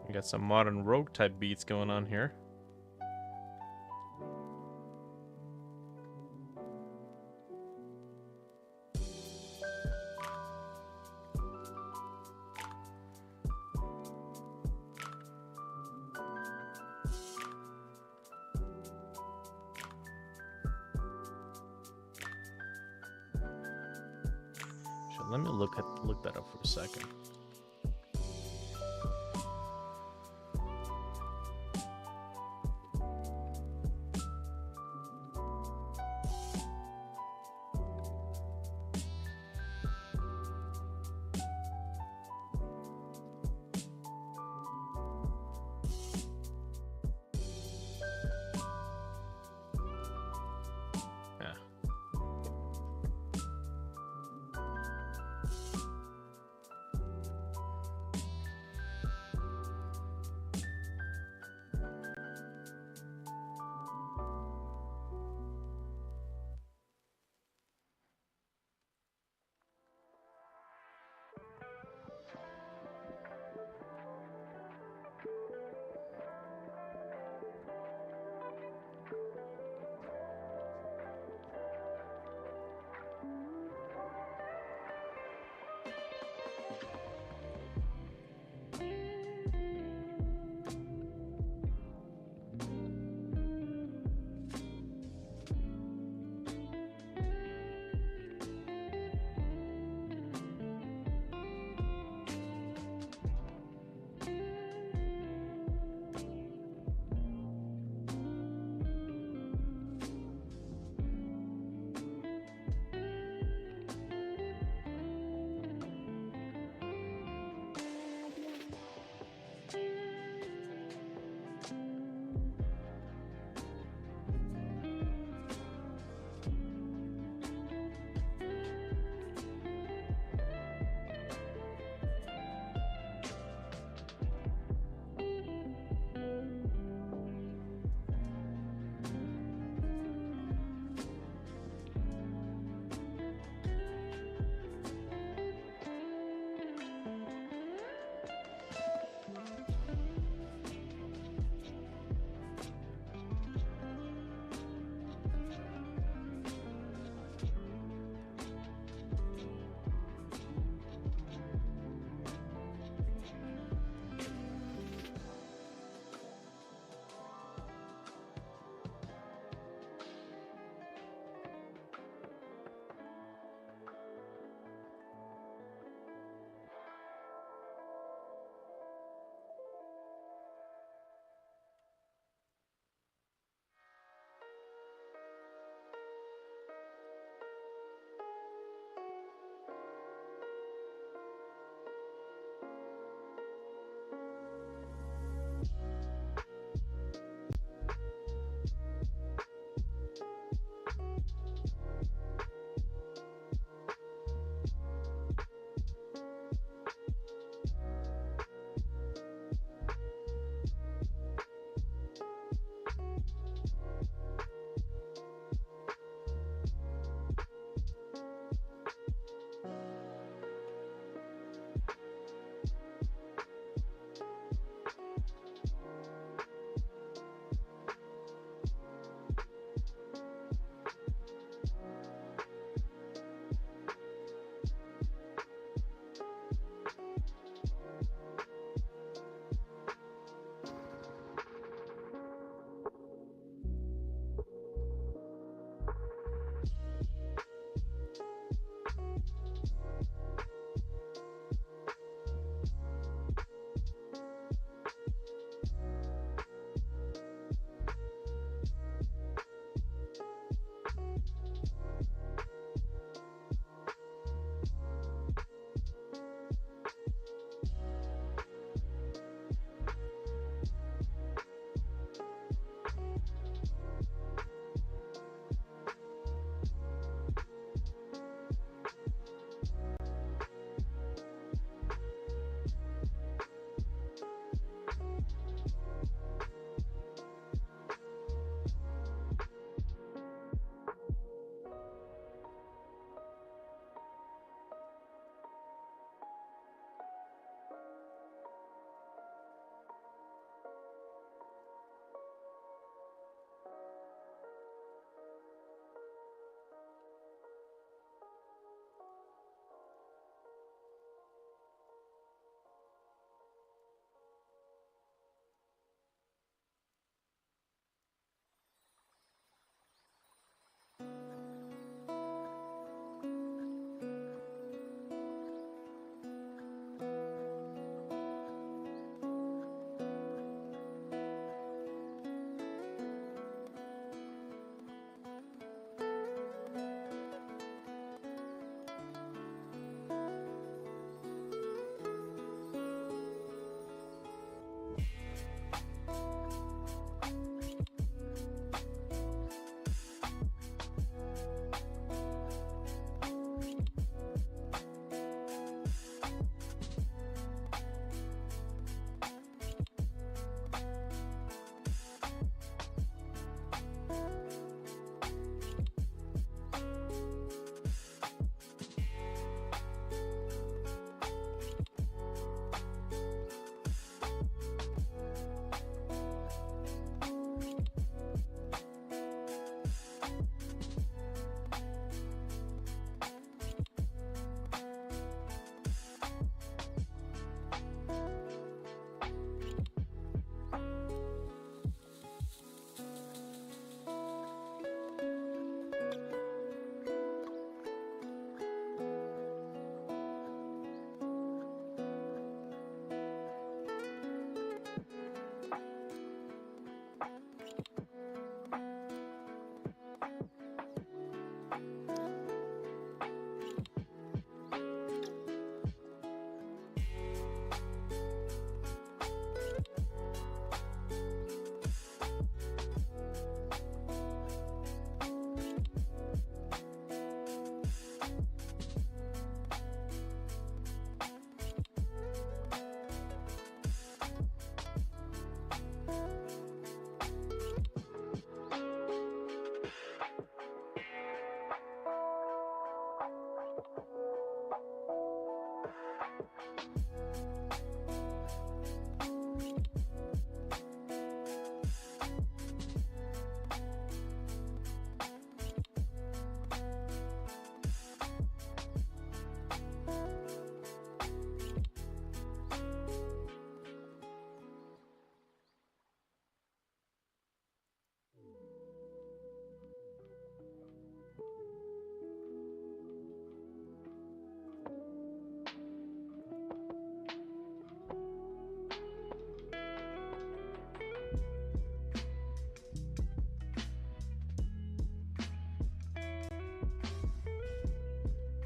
We got some modern rogue type beats going on here. Let me look that up for a second.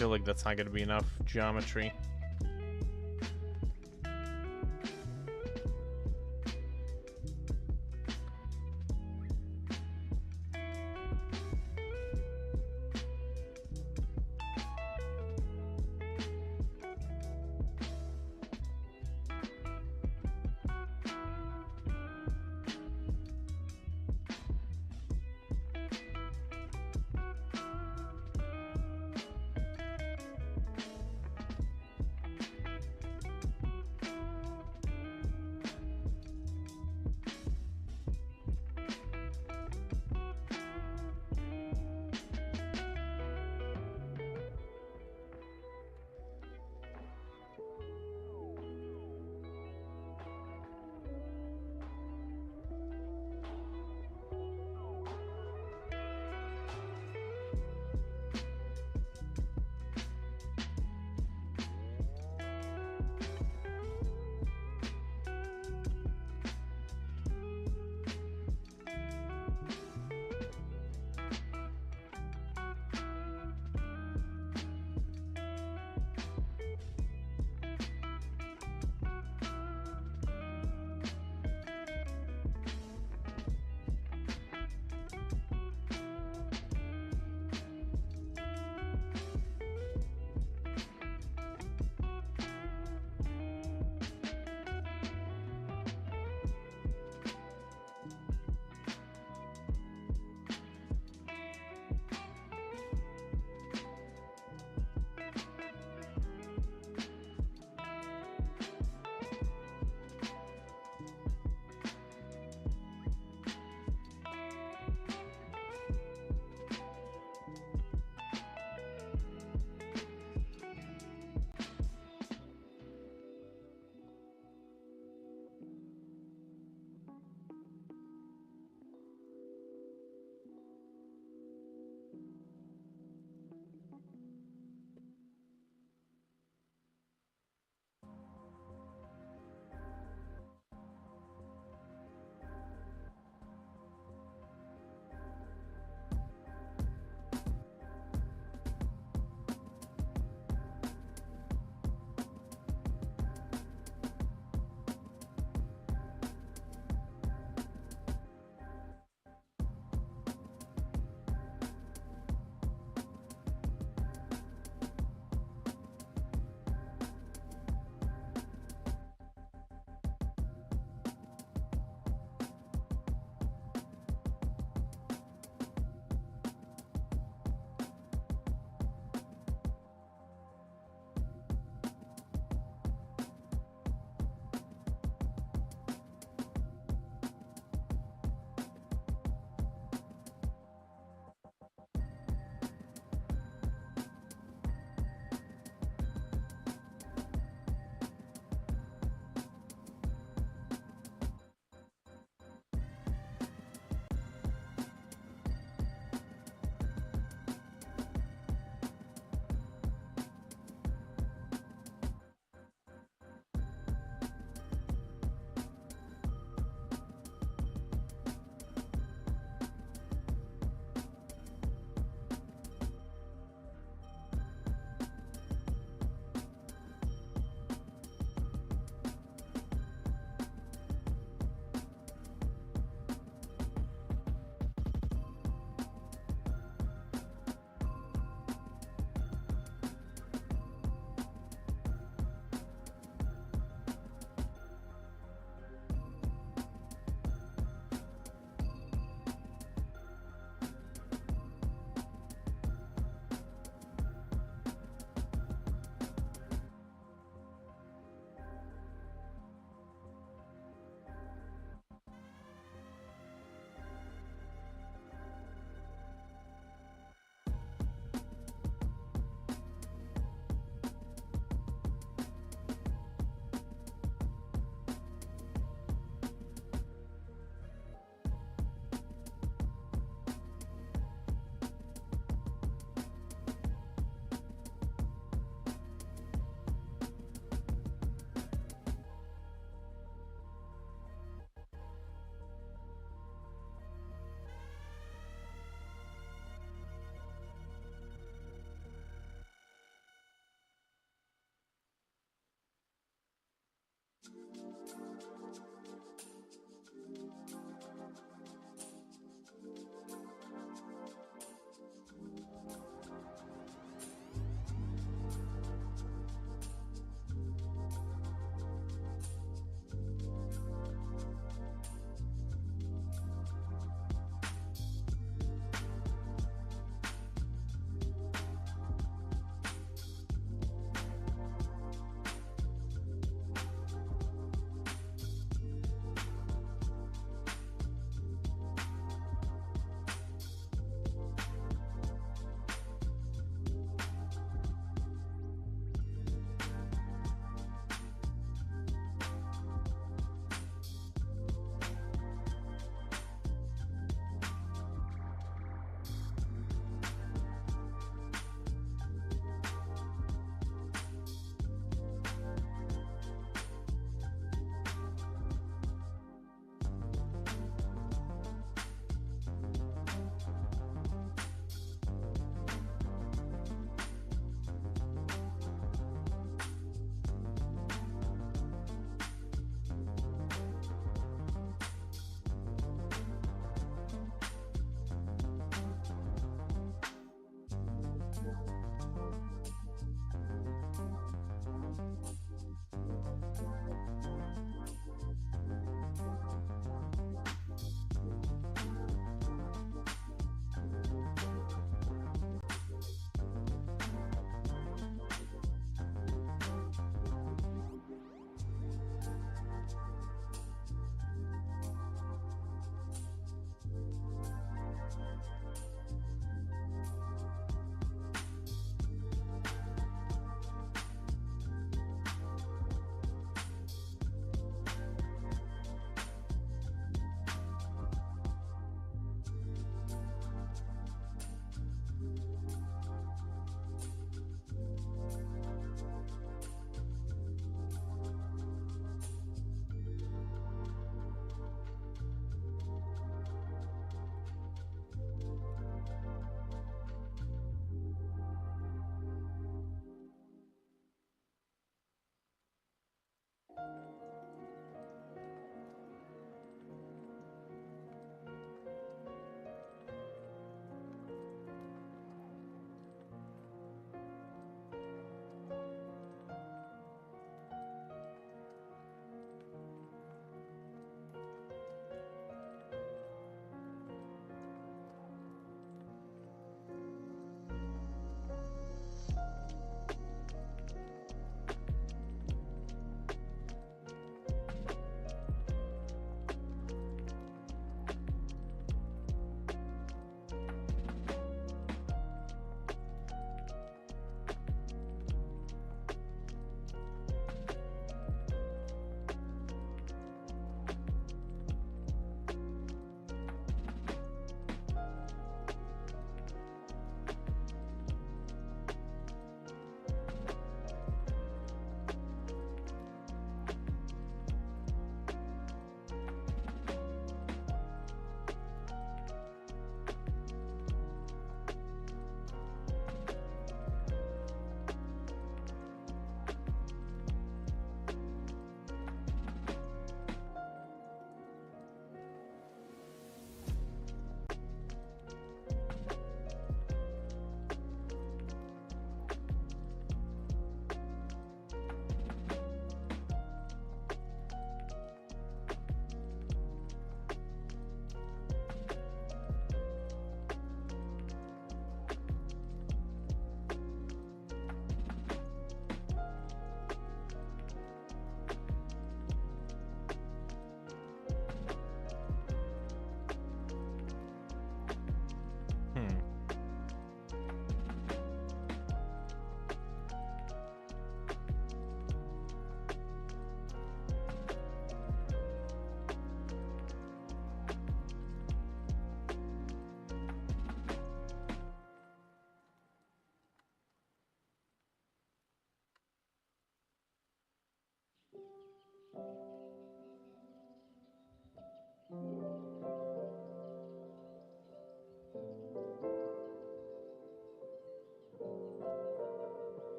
feel like that's not going to be enough geometry.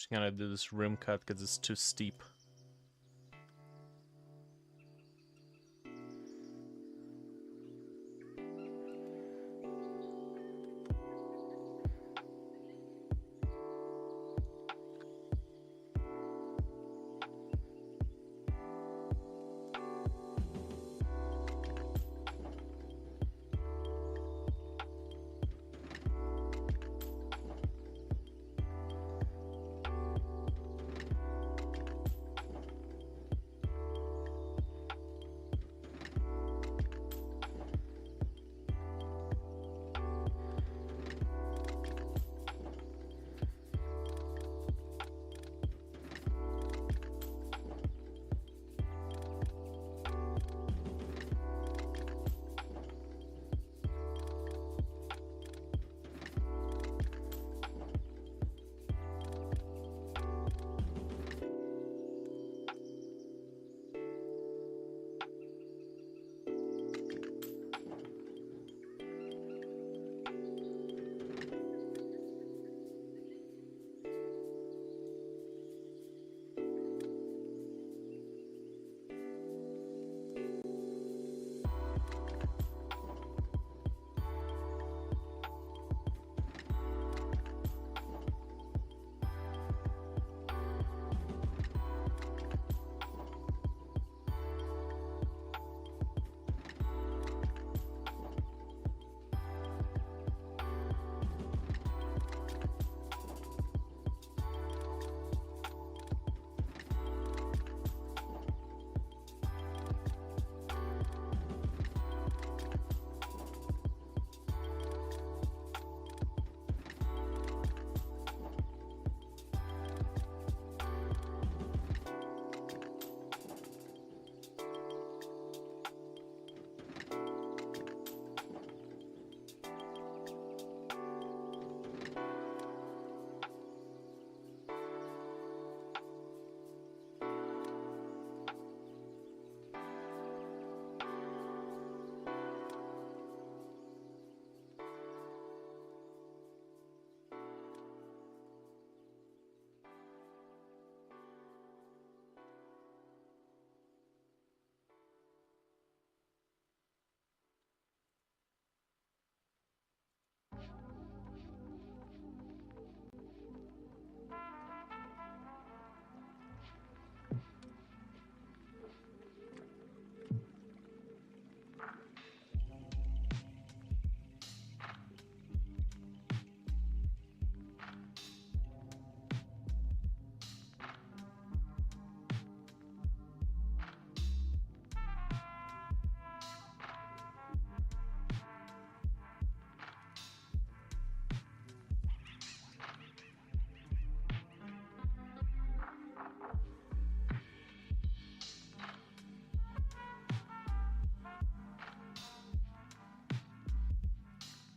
Just gonna do this rim cut because it's too steep.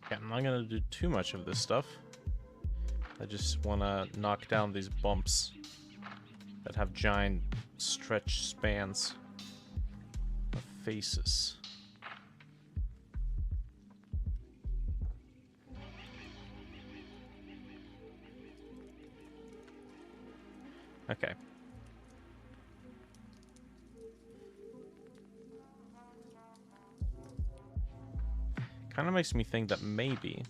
Okay, I'm not gonna do too much of this stuff. I just wanna knock down these bumps that have giant stretch spans of faces. Okay. Kind of makes me think that maybe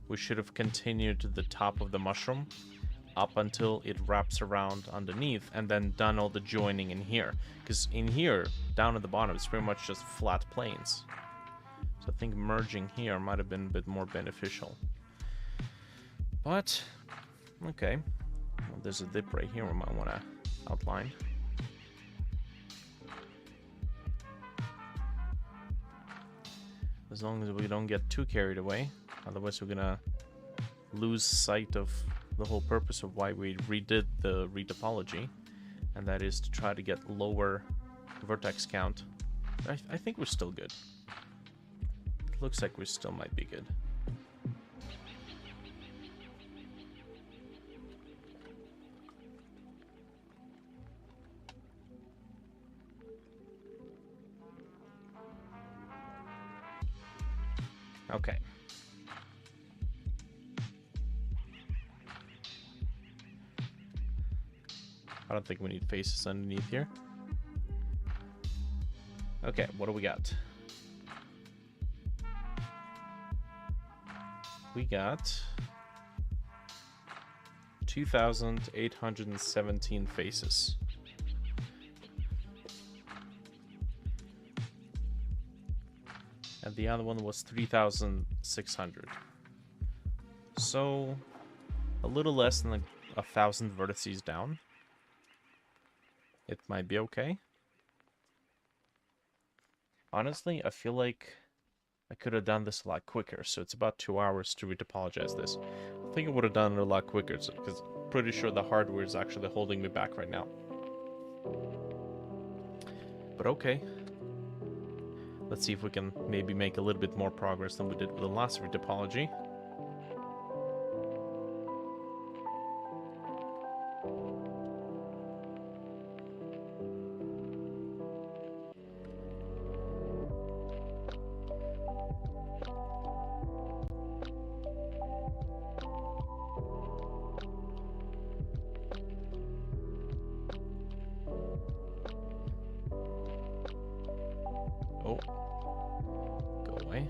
we should have continued to the top of the mushroom up until it wraps around underneath and then done all the joining in here. Because in here, down at the bottom, it's pretty much just flat planes. So I think merging here might have been a bit more beneficial. But, okay. Well, there's a dip right here we might want to outline. As long as we don't get too carried away. Otherwise we're gonna lose sight of the whole purpose of why we redid the retopology. And that is to try to get lower vertex count. I think we're still good. It looks like we still might be good. Okay. I don't think we need faces underneath here. Okay, what do we got? We got 2,817 faces. And the other one was 3,600. So, a little less than 1,000 vertices down. It might be okay. Honestly, I feel like I could have done this a lot quicker, so it's about 2 hours to retopologize this. I think I would have done it a lot quicker, because I'm pretty sure the hardware is actually holding me back right now. But okay. Let's see if we can maybe make a little bit more progress than we did with the last retopology. Oh. Go away.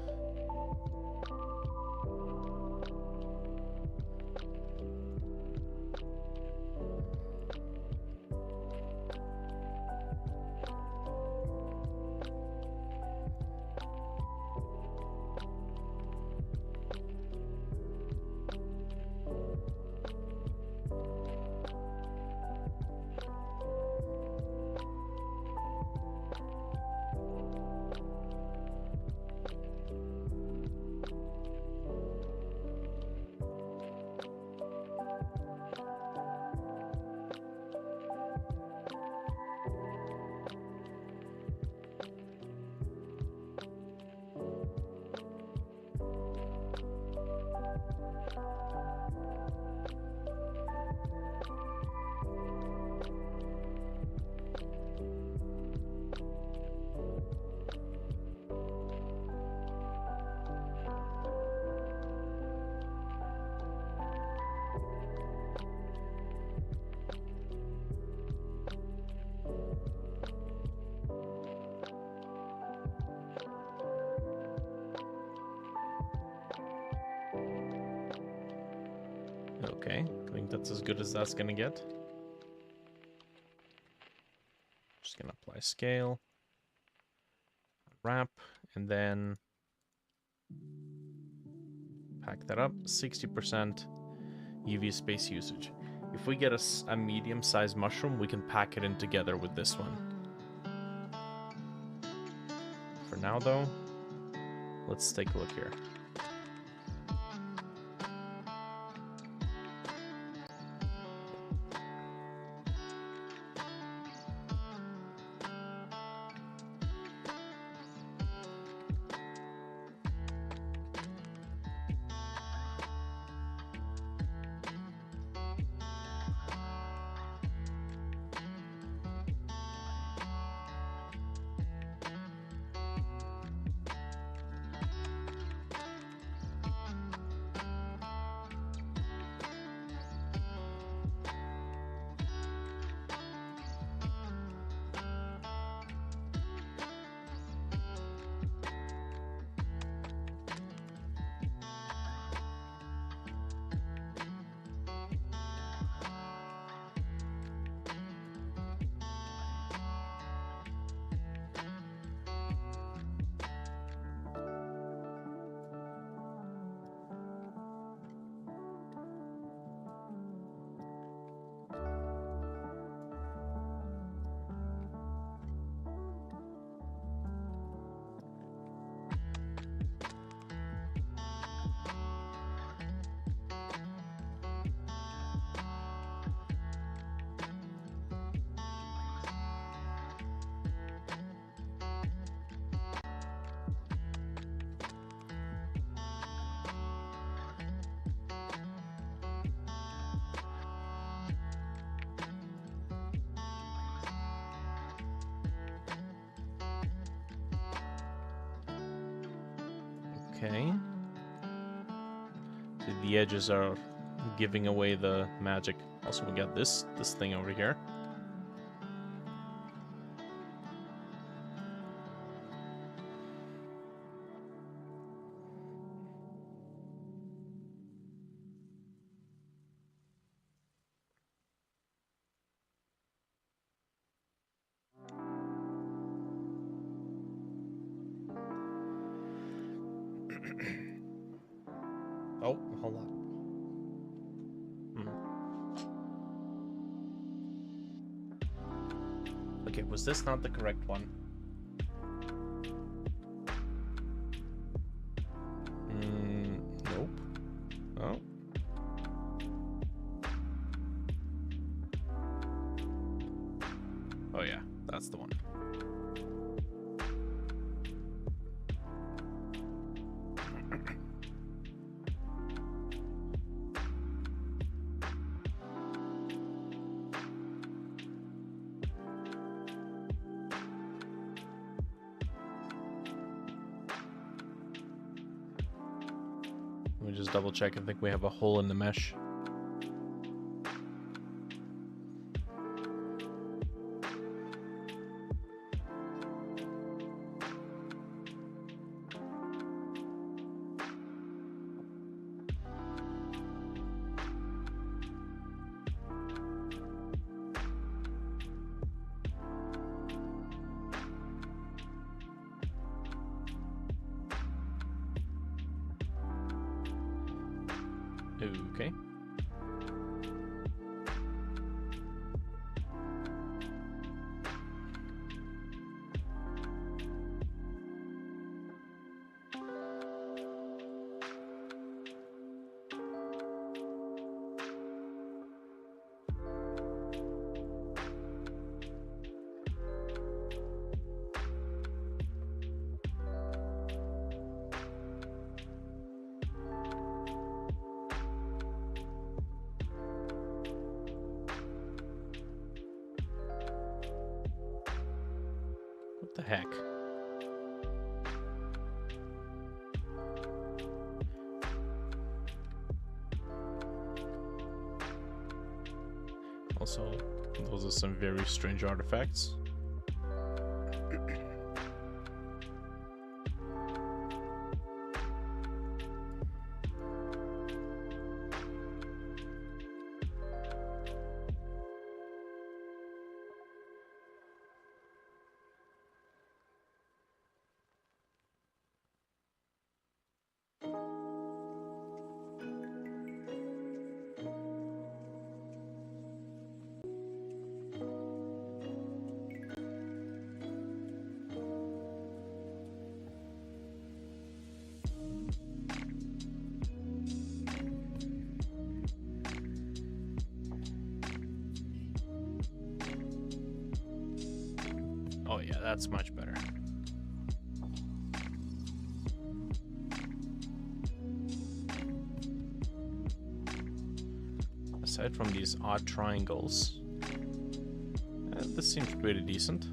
Okay, I think that's as good as that's gonna get. Just gonna apply scale, wrap, and then pack that up. 60% UV space usage. If we get a medium-sized mushroom, we can pack it in together with this one. For now, though, let's take a look here. Okay. So the edges are giving away the magic. Also, we got this thing over here. Okay, was this not the correct one? Nope. Oh. Oh yeah, that's the one. Let me just double check. I think we have a hole in the mesh. Okay. What the heck? Also, those are some very strange artifacts. Oh yeah, that's much better. Aside from these odd triangles, this seems pretty decent.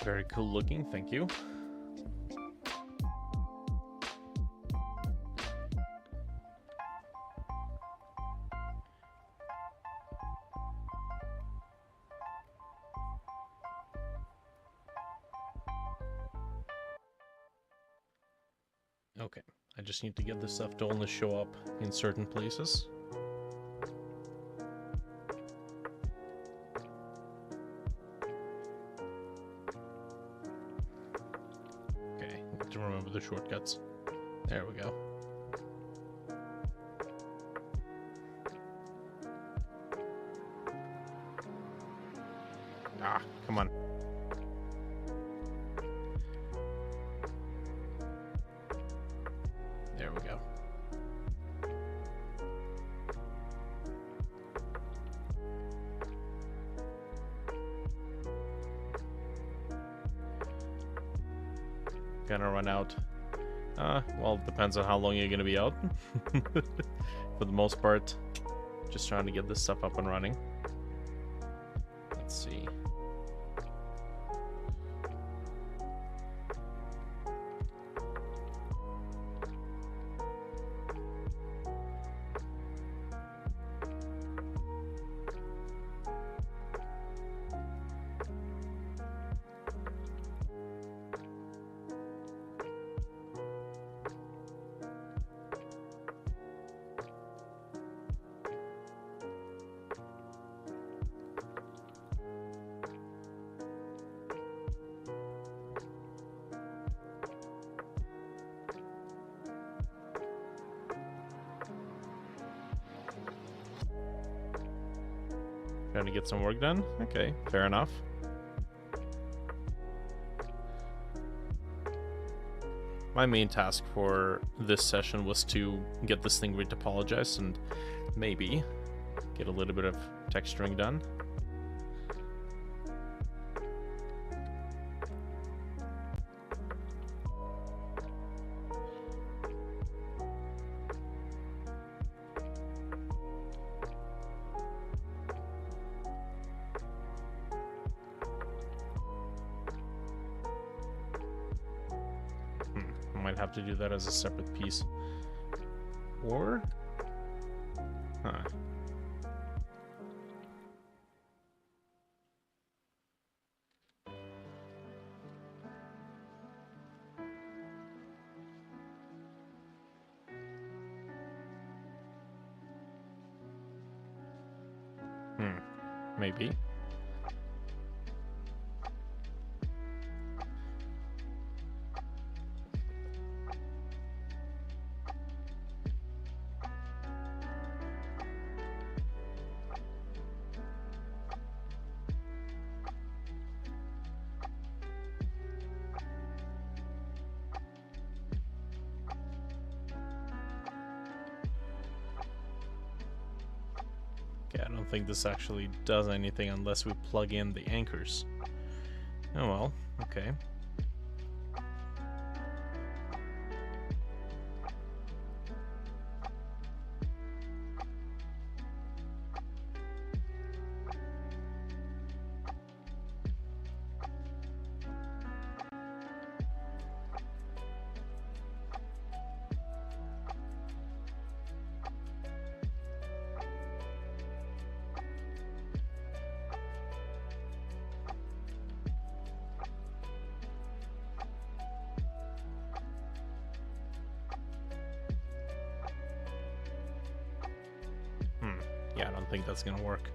Very cool looking, thank you. Okay, I just need to get this stuff to only show up in certain places. Okay, need to remember the shortcuts. There we go. Ah, come on. There we go. Gonna run out. Well, it depends on how long you're gonna be out. For the most part, just trying to get this stuff up and running. Let's see. Trying to get some work done? Okay, fair enough. My main task for this session was to get this thing retopologized and maybe get a little bit of texturing done. Might have to do that as a separate piece. Or... Huh. Maybe. Okay, I don't think this actually does anything unless we plug in the anchors. Oh well, okay. Yeah, I don't think that's gonna work.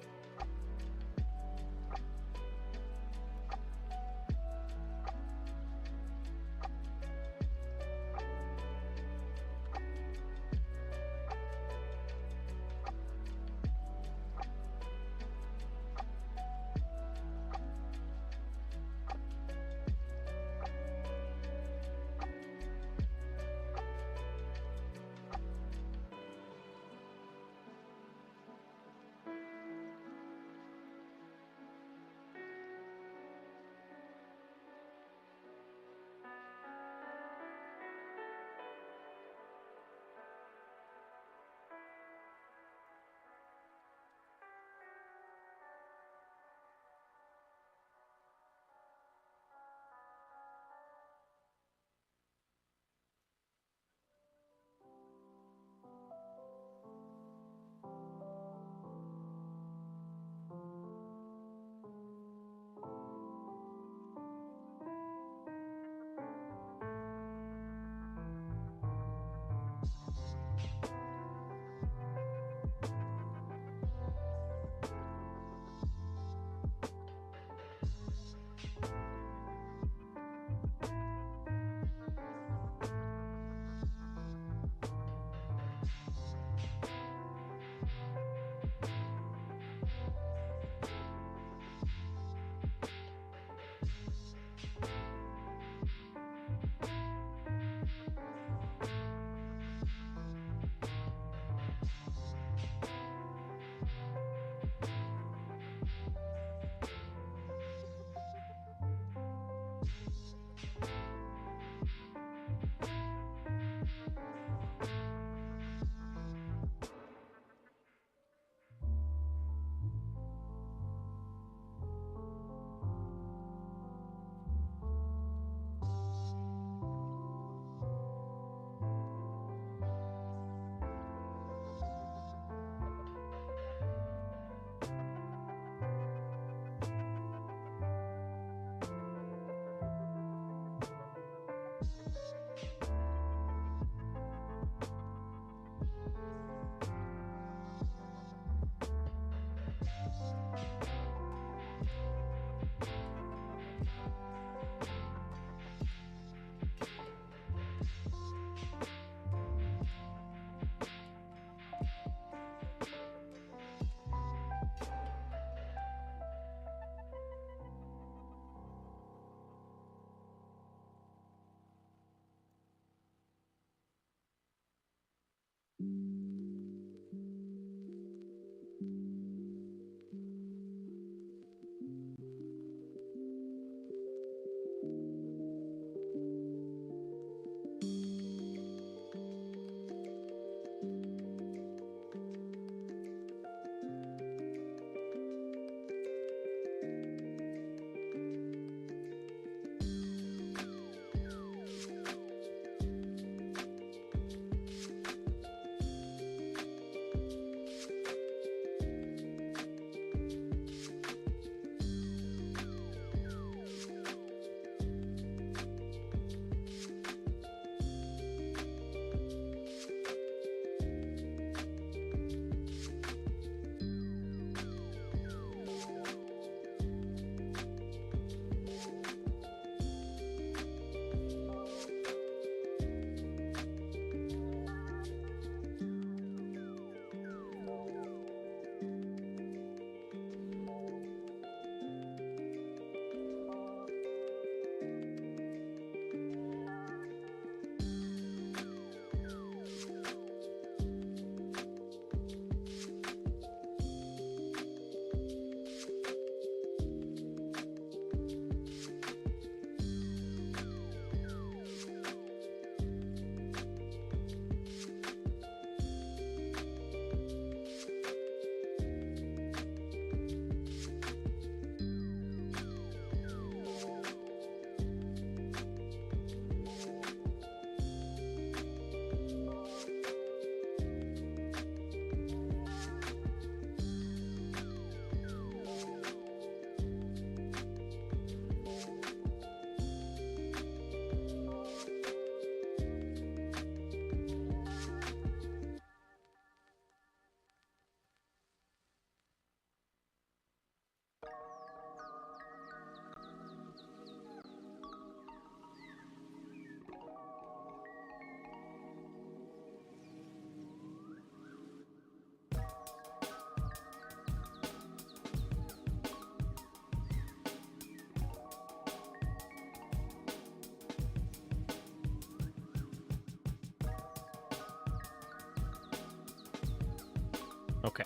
Okay.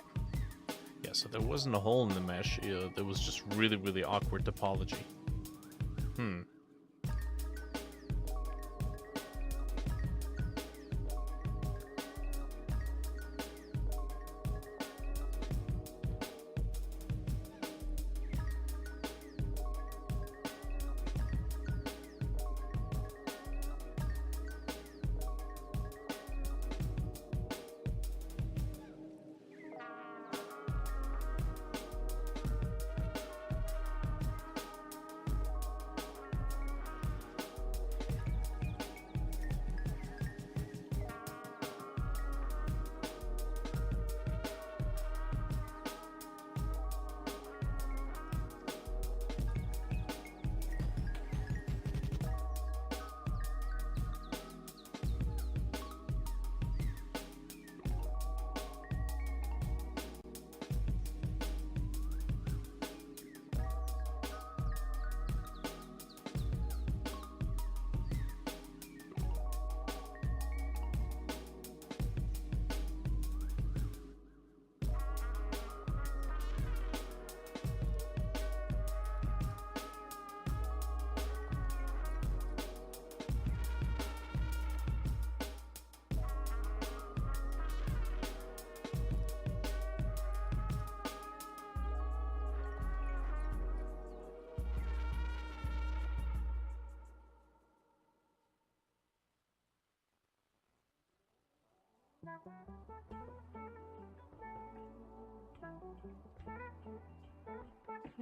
Yeah, so there wasn't a hole in the mesh. There was just really, really awkward topology. Hmm.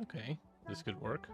Okay, this could work.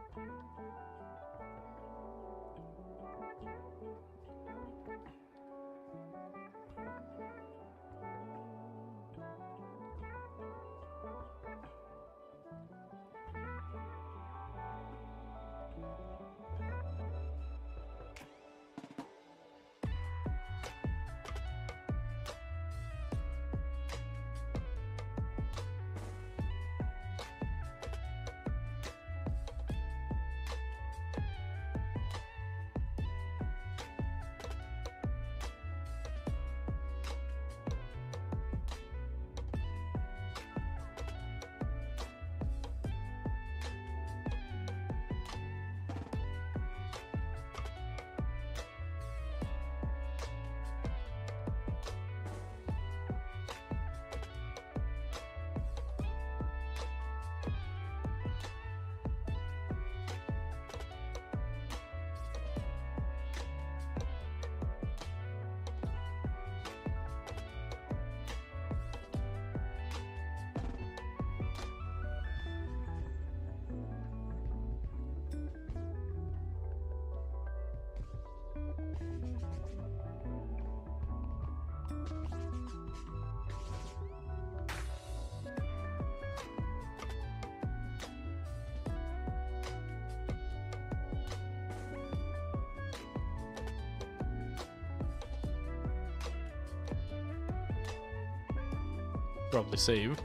Probably save.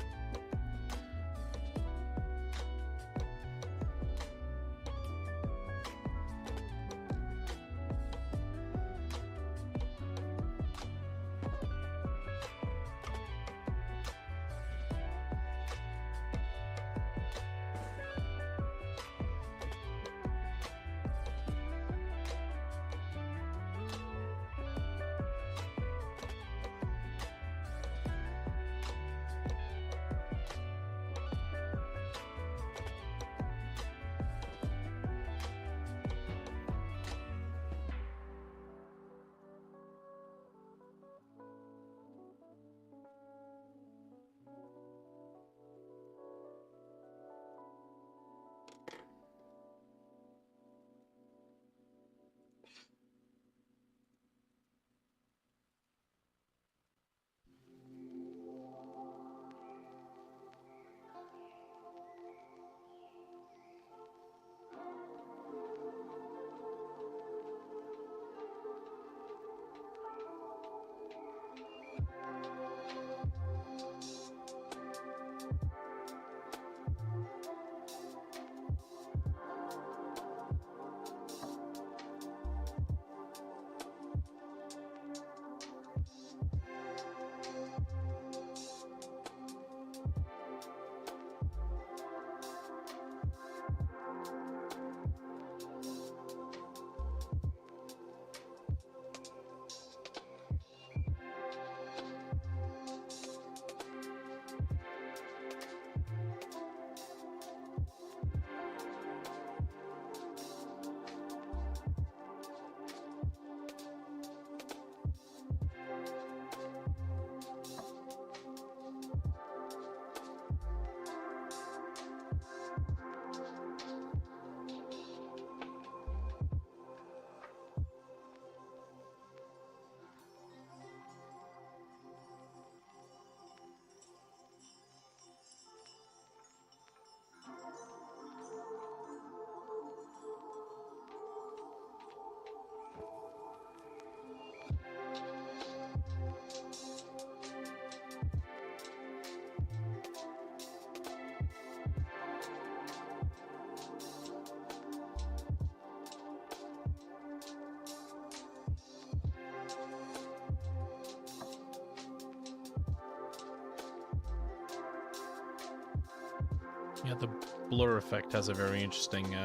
Yeah, the blur effect has a very interesting,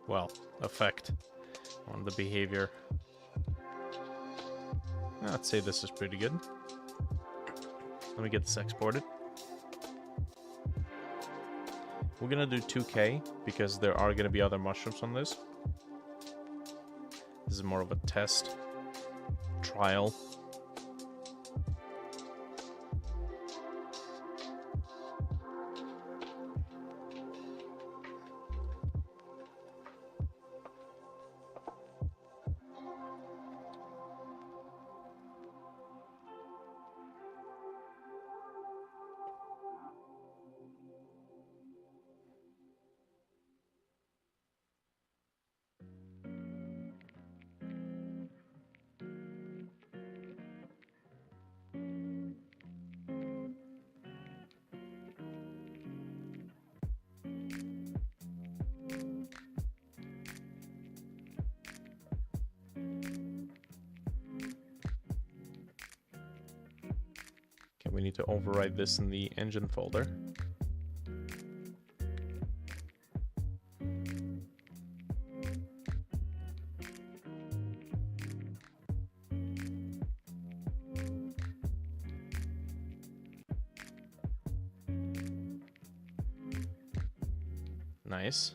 well, effect on the behavior. I'd say this is pretty good. Let me get this exported. We're gonna do 2K because there are gonna be other mushrooms on this. This is more of a test, trial. We need to override this in the engine folder. Nice.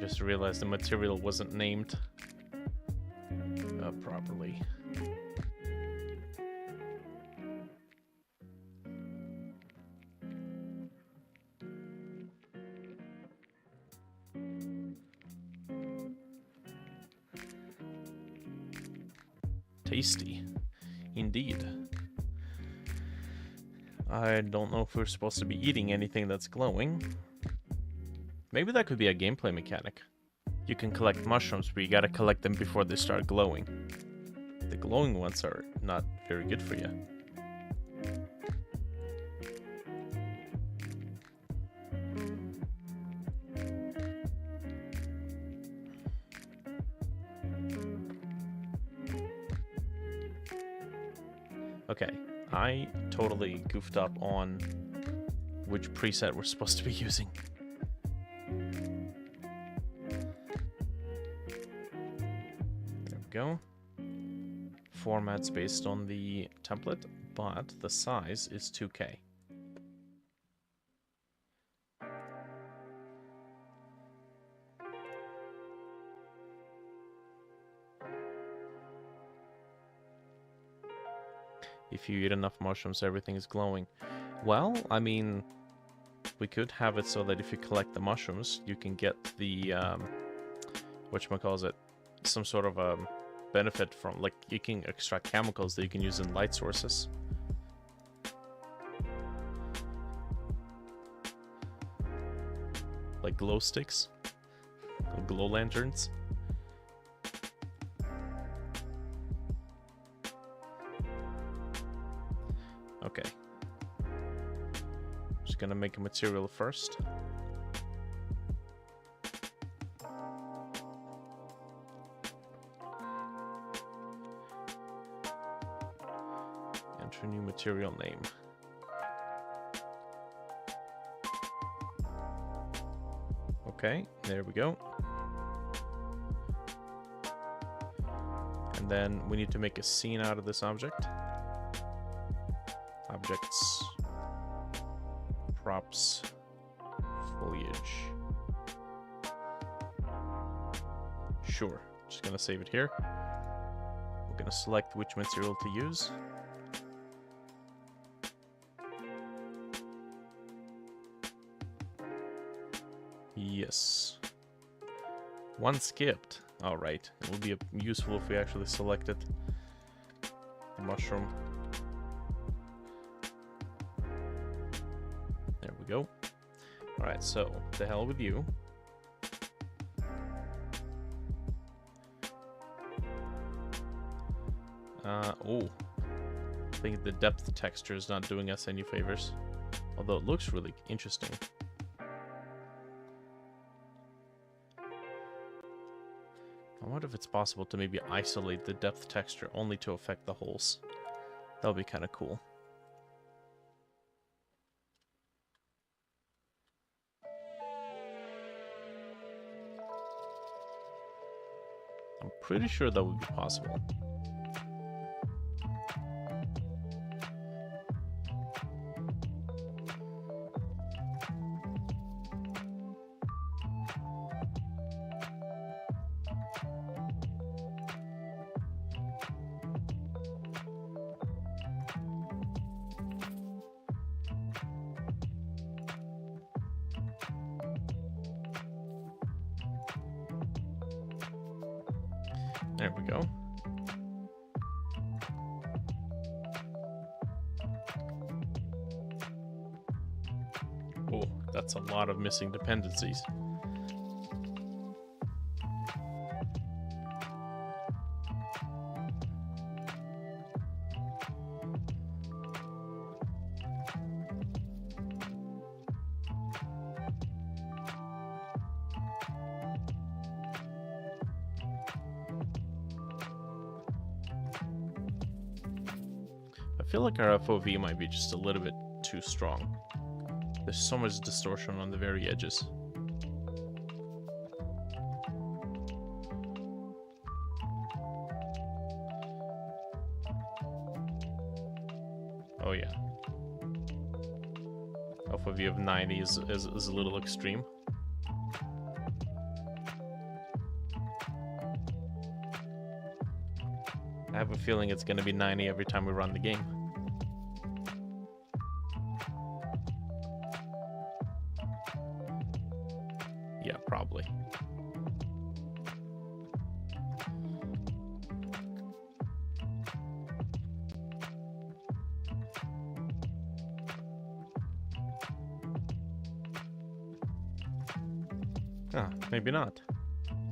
Just realized the material wasn't named properly. Tasty, indeed. I don't know if we're supposed to be eating anything that's glowing. Maybe that could be a gameplay mechanic. You can collect mushrooms, but you gotta collect them before they start glowing. The glowing ones are not very good for you. Okay, I totally goofed up on which preset we're supposed to be using. Go. Format's based on the template, but the size is 2K. If you eat enough mushrooms, everything is glowing. Well, I mean, we could have it so that if you collect the mushrooms, you can get the, whatchamacallit, some sort of a benefit from, like, you can extract chemicals that you can use in light sources. Like glow sticks, or glow lanterns. Okay. Just gonna make a material first. Enter new material name. Okay, there we go. And then we need to make a scene out of this object. Objects, props, foliage. Sure, just gonna save it here. We're gonna select which material to use. Yes. One skipped. Alright, it will be useful if we actually selected the mushroom. There we go. Alright, so, the hell with you. Oh. I think the depth texture is not doing us any favors. Although it looks really interesting. I wonder if it's possible to maybe isolate the depth texture only to affect the holes. That would be kind of cool. I'm pretty sure that would be possible. There we go. Oh, that's a lot of missing dependencies. I feel like our FOV might be just a little bit too strong. There's so much distortion on the very edges. Oh yeah. FOV of 90 is a little extreme. I have a feeling it's going to be 90 every time we run the game. Yeah, probably. Ah, maybe not.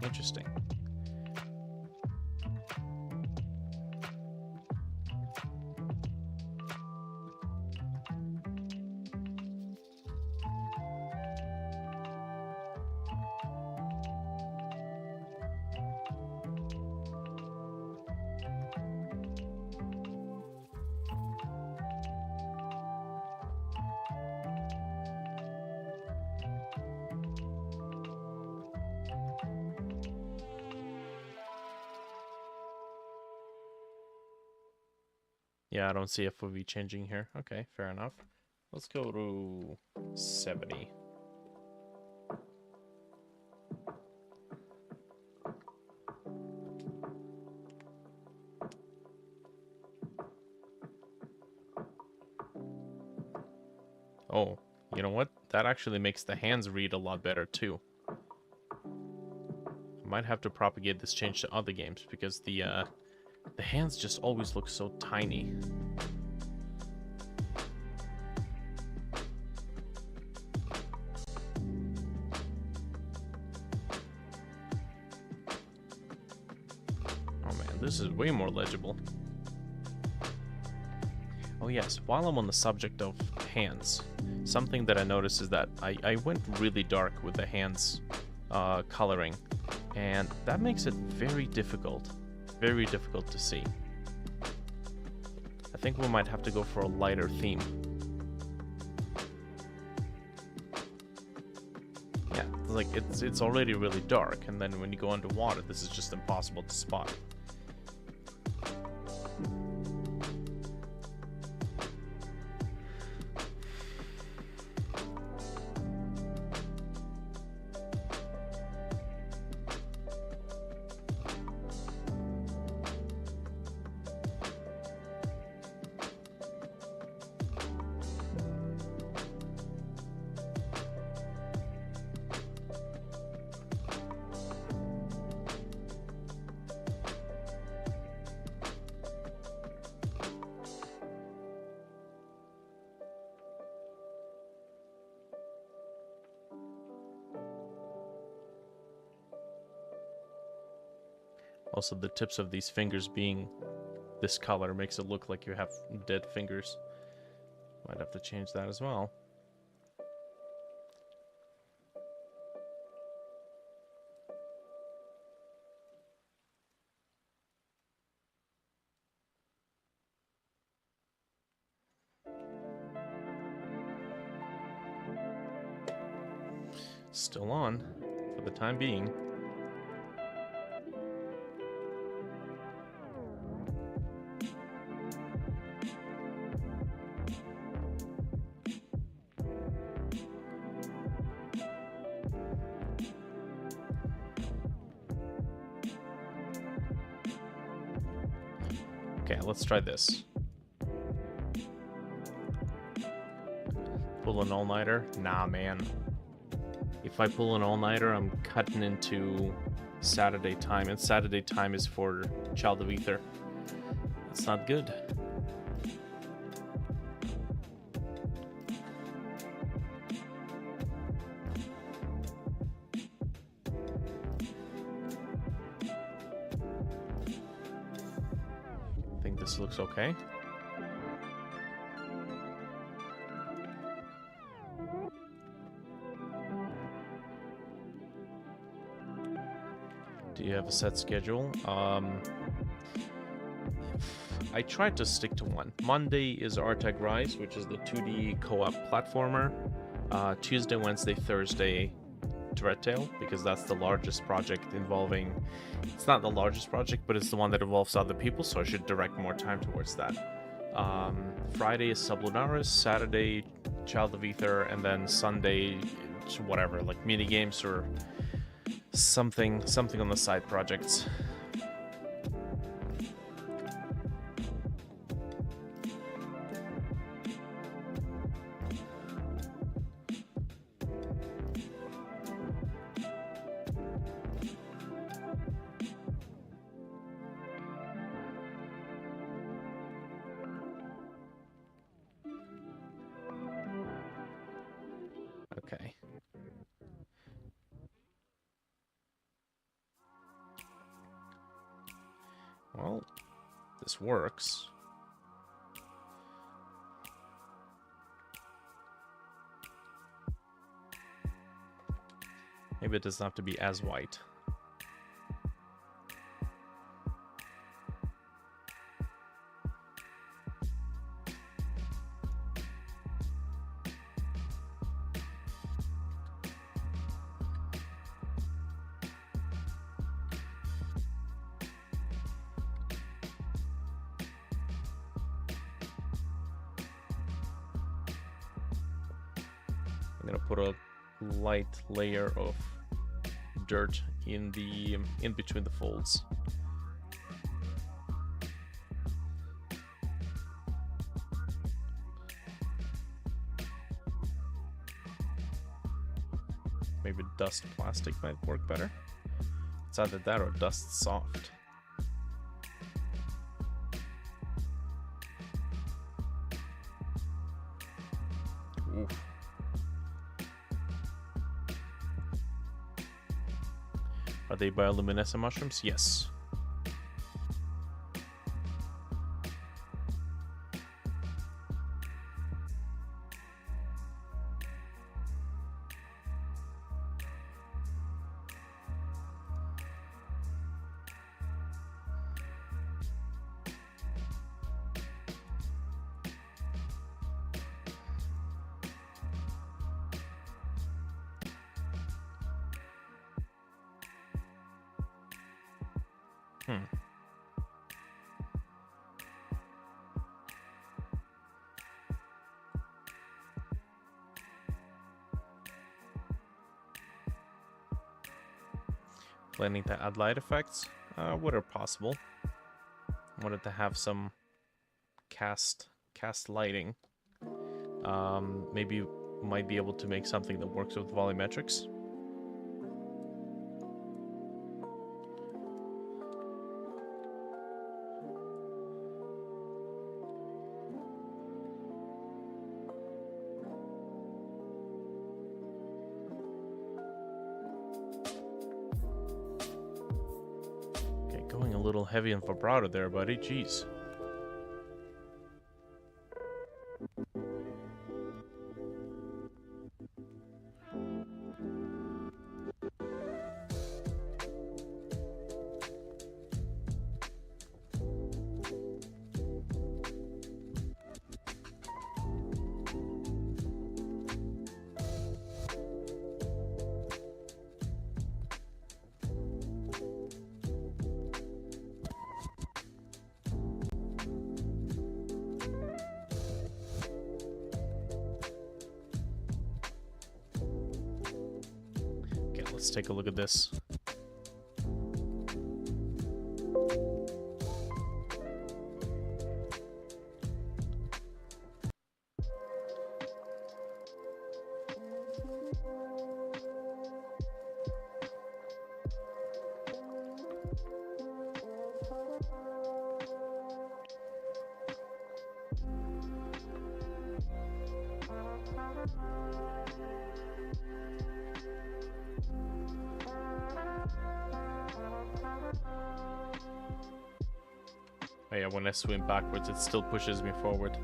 Interesting. Yeah, I don't see FOV changing here. Okay, fair enough. Let's go to 70. Oh, you know what? That actually makes the hands read a lot better too. I might have to propagate this change to other games because the hands just always look so tiny. Oh man, this is way more legible. Oh yes, while I'm on the subject of hands, something that I noticed is that I went really dark with the hands coloring, and that makes it very difficult to see. I think we might have to go for a lighter theme. Yeah, like it's already really dark, and then when you go underwater, this is just impossible to spot. Also, the tips of these fingers being this color makes it look like you have dead fingers. Might have to change that as well. Still on for the time being. Okay, let's try this. Pull an all-nighter? Nah, man. If I pull an all-nighter, I'm cutting into Saturday time, and Saturday time is for Child of Ether. That's not good. I think this looks okay. Do you have a set schedule? I tried to stick to one. Monday is Artag Rise, which is the 2D co-op platformer. Tuesday, Wednesday, Thursday, Dread Tail, because that's the largest project involving... It's not the largest project, but it's the one that involves other people, so I should direct more time towards that. Friday is Sublunaris, Saturday, Child of Ether, and then Sunday, whatever, like mini-games or something on the side projects. Okay. Well, this works. Maybe it doesn't have to be as white. I'm gonna put a light layer of dirt in between the folds. Maybe dust plastic might work better. It's either that or dust soft. Oof. Are they bioluminescent mushrooms? Yes. Planning to add light effects, where possible. Wanted to have some cast lighting. Maybe might be able to make something that works with volumetrics. Going a little heavy on vibrato there, buddy. Jeez. let's take a look at this. Oh yeah, when I swim backwards, it still pushes me forward.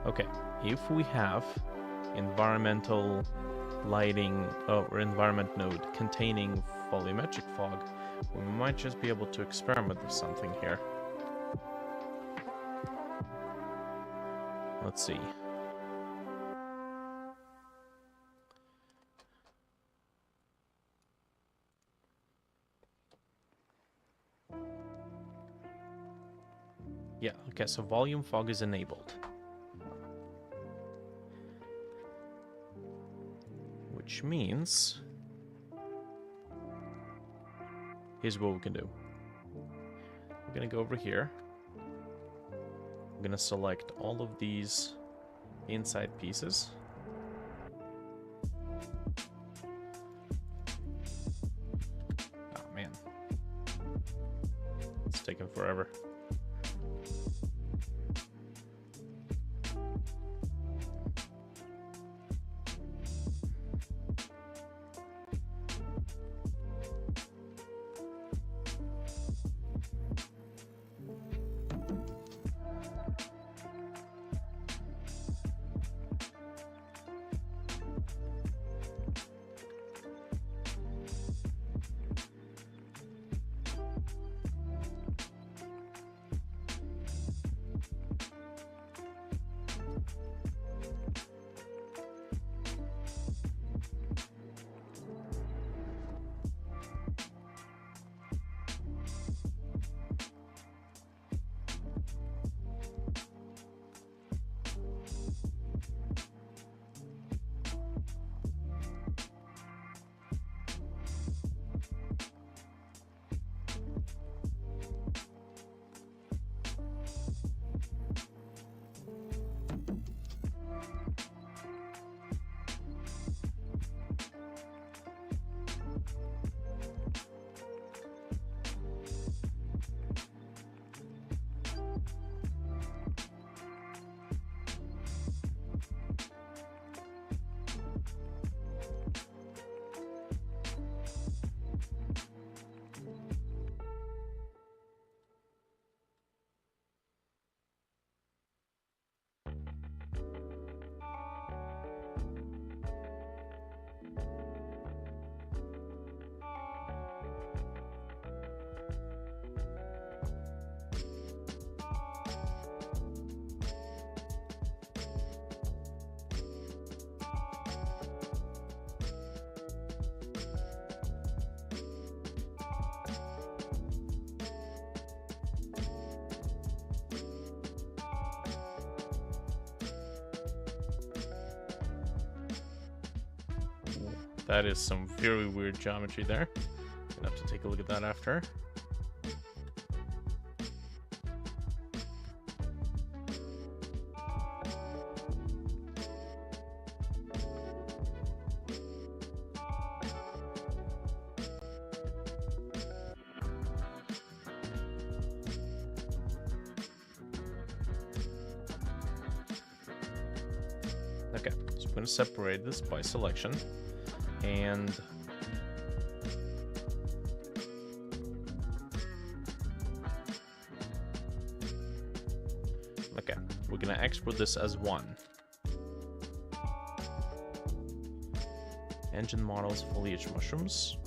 Okay, if we have environmental lighting or environment node containing volumetric fog, we might just be able to experiment with something here. Let's see. Yeah, okay, so volume fog is enabled. Which means... here's what we can do. We're gonna go over here. I'm gonna select all of these inside pieces. Oh man. It's taking forever. That is some very weird geometry there. Gonna have to take a look at that after. Okay, so I'm going to separate this by selection, and okay, we're going to export this as one. Engine models, foliage mushrooms,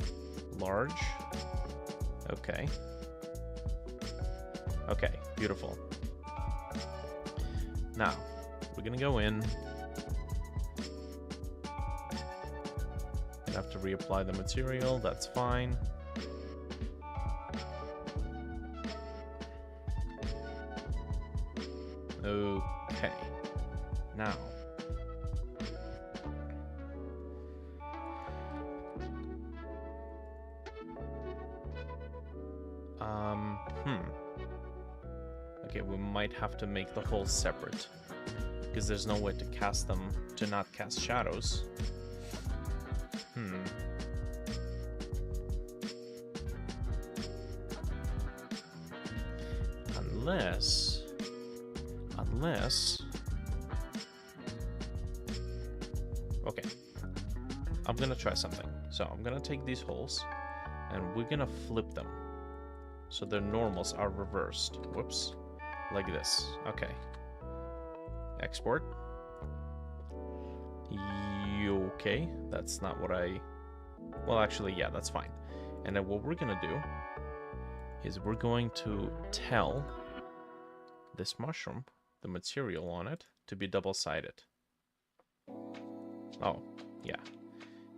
large. Okay. Okay, beautiful. Now, we're going to go in. Have to reapply the material, that's fine. Okay. Now. Okay, we might have to make the holes separate, because there's no way to cast them, to not cast shadows. Unless... Okay. I'm gonna try something. So I'm gonna take these holes, and we're gonna flip them. So their normals are reversed. Whoops. Like this. Okay. Export. Okay. That's not what I... Well, actually, yeah, that's fine. And then what we're gonna do is we're going to tell this mushroom, the material on it, to be double-sided. Oh, yeah.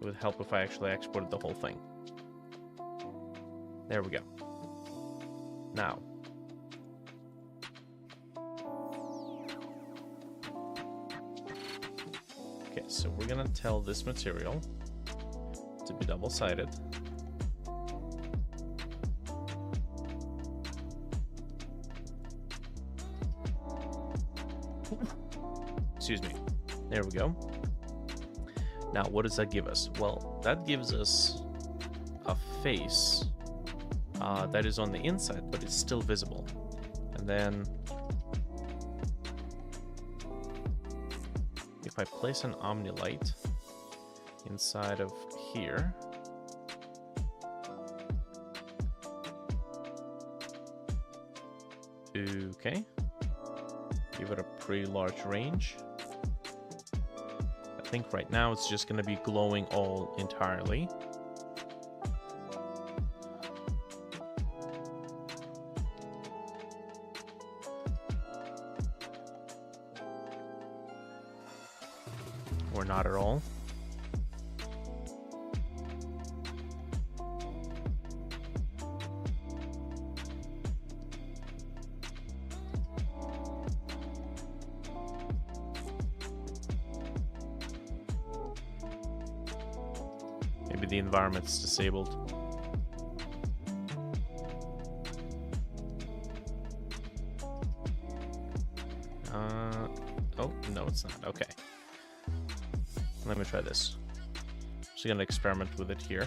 It would help if I actually exported the whole thing. There we go. Now. Okay, so we're gonna tell this material to be double-sided. Excuse me. There we go. Now, what does that give us? Well, that gives us a face that is on the inside, but it's still visible. And then if I place an Omnilight inside of here, okay, give it a pretty large range. I think right now it's just going to be glowing all entirely. Or not at all. Maybe the environment's disabled. Oh, no, it's not. Okay. Let me try this. Just gonna experiment with it here.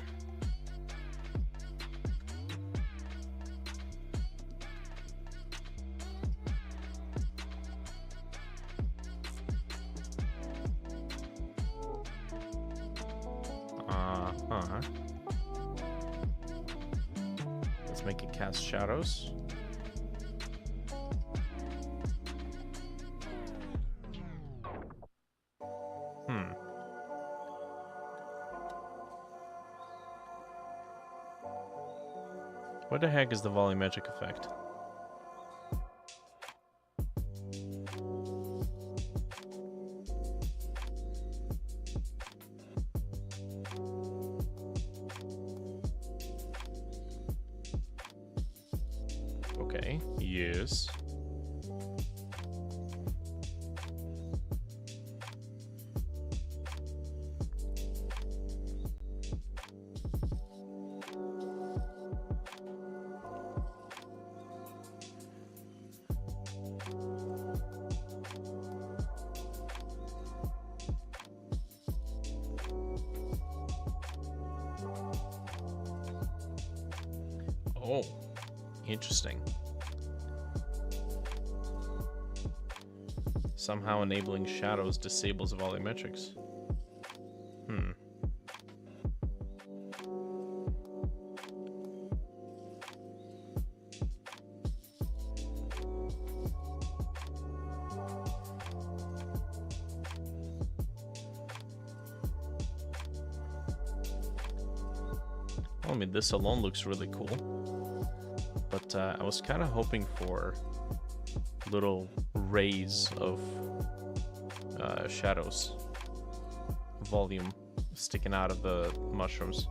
Let's make it cast shadows. What the heck is the volumetric effect? Okay, yes. Oh, interesting. Somehow enabling shadows disables volumetrics. Hmm. I mean, this alone looks really cool, but I was kind of hoping for little rays of shadows volume sticking out of the mushrooms.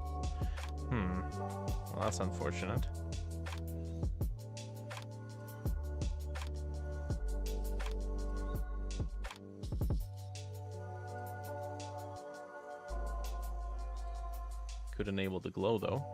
Well, that's unfortunate. Could enable the glow though.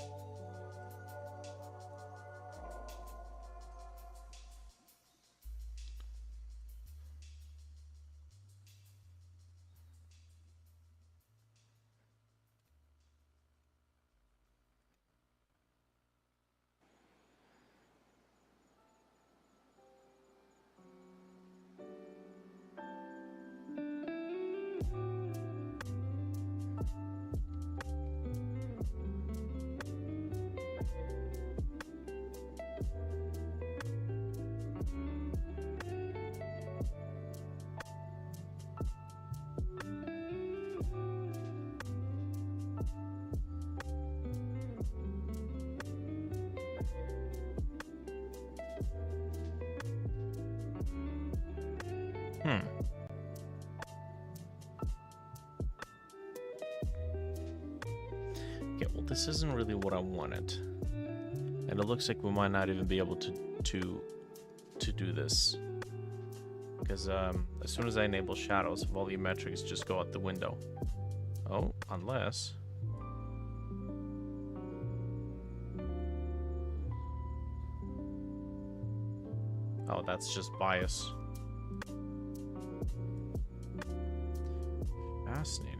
Okay, well, this isn't really what I wanted, and it looks like we might not even be able to do this, because as soon as I enable shadows, volumetrics just go out the window. Oh, unless. Oh, that's just bias. Fascinating.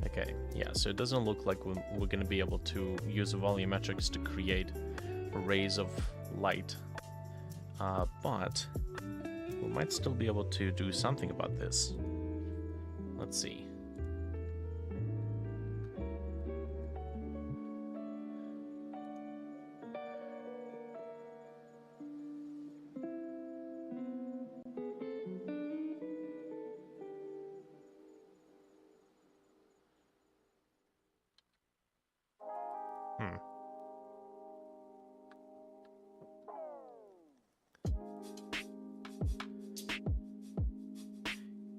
Okay, yeah, so it doesn't look like we're going to be able to use volumetrics to create rays of light, but we might still be able to do something about this. Let's see.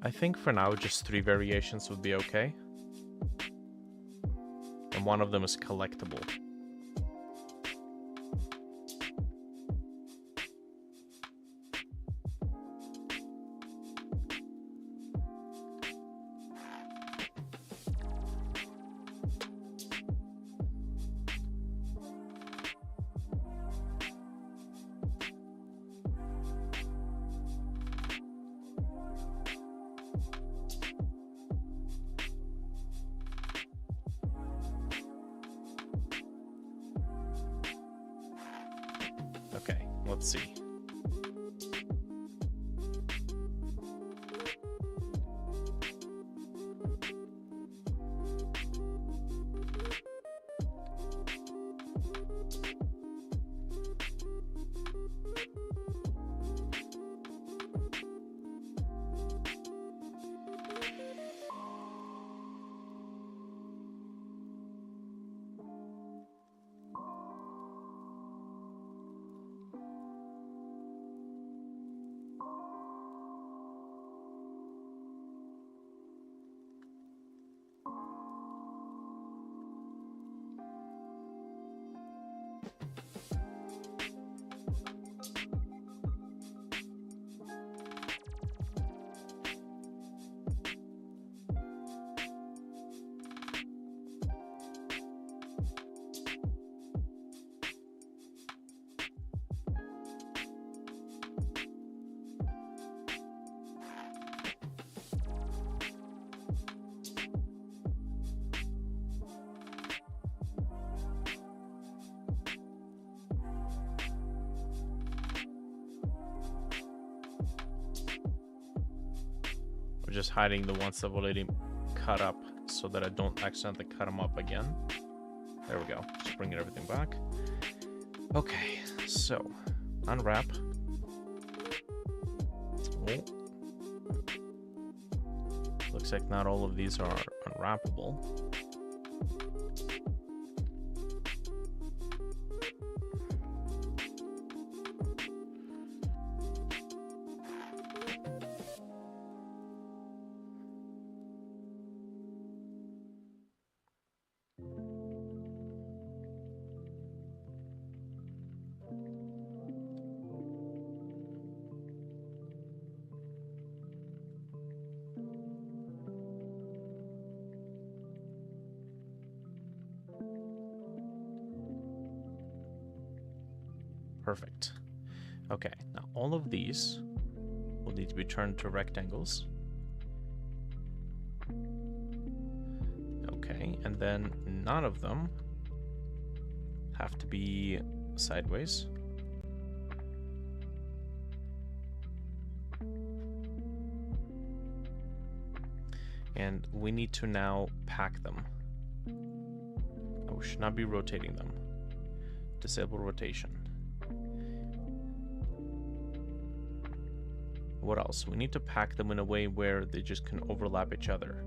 I think for now just 3 variations would be okay. And one of them is collectible. Okay, let's see. just hiding the ones that were already cut up so that I don't accidentally cut them up again. There we go. Just bringing everything back. Okay, so unwrap. Oh. Looks like not all of these are unwrappable. Perfect. Okay, now all of these will need to be turned to rectangles. Okay, and then none of them have to be sideways. And we need to now pack them. Oh, we should not be rotating them. Disable rotation. What else? We need to pack them in a way where they just can overlap each other.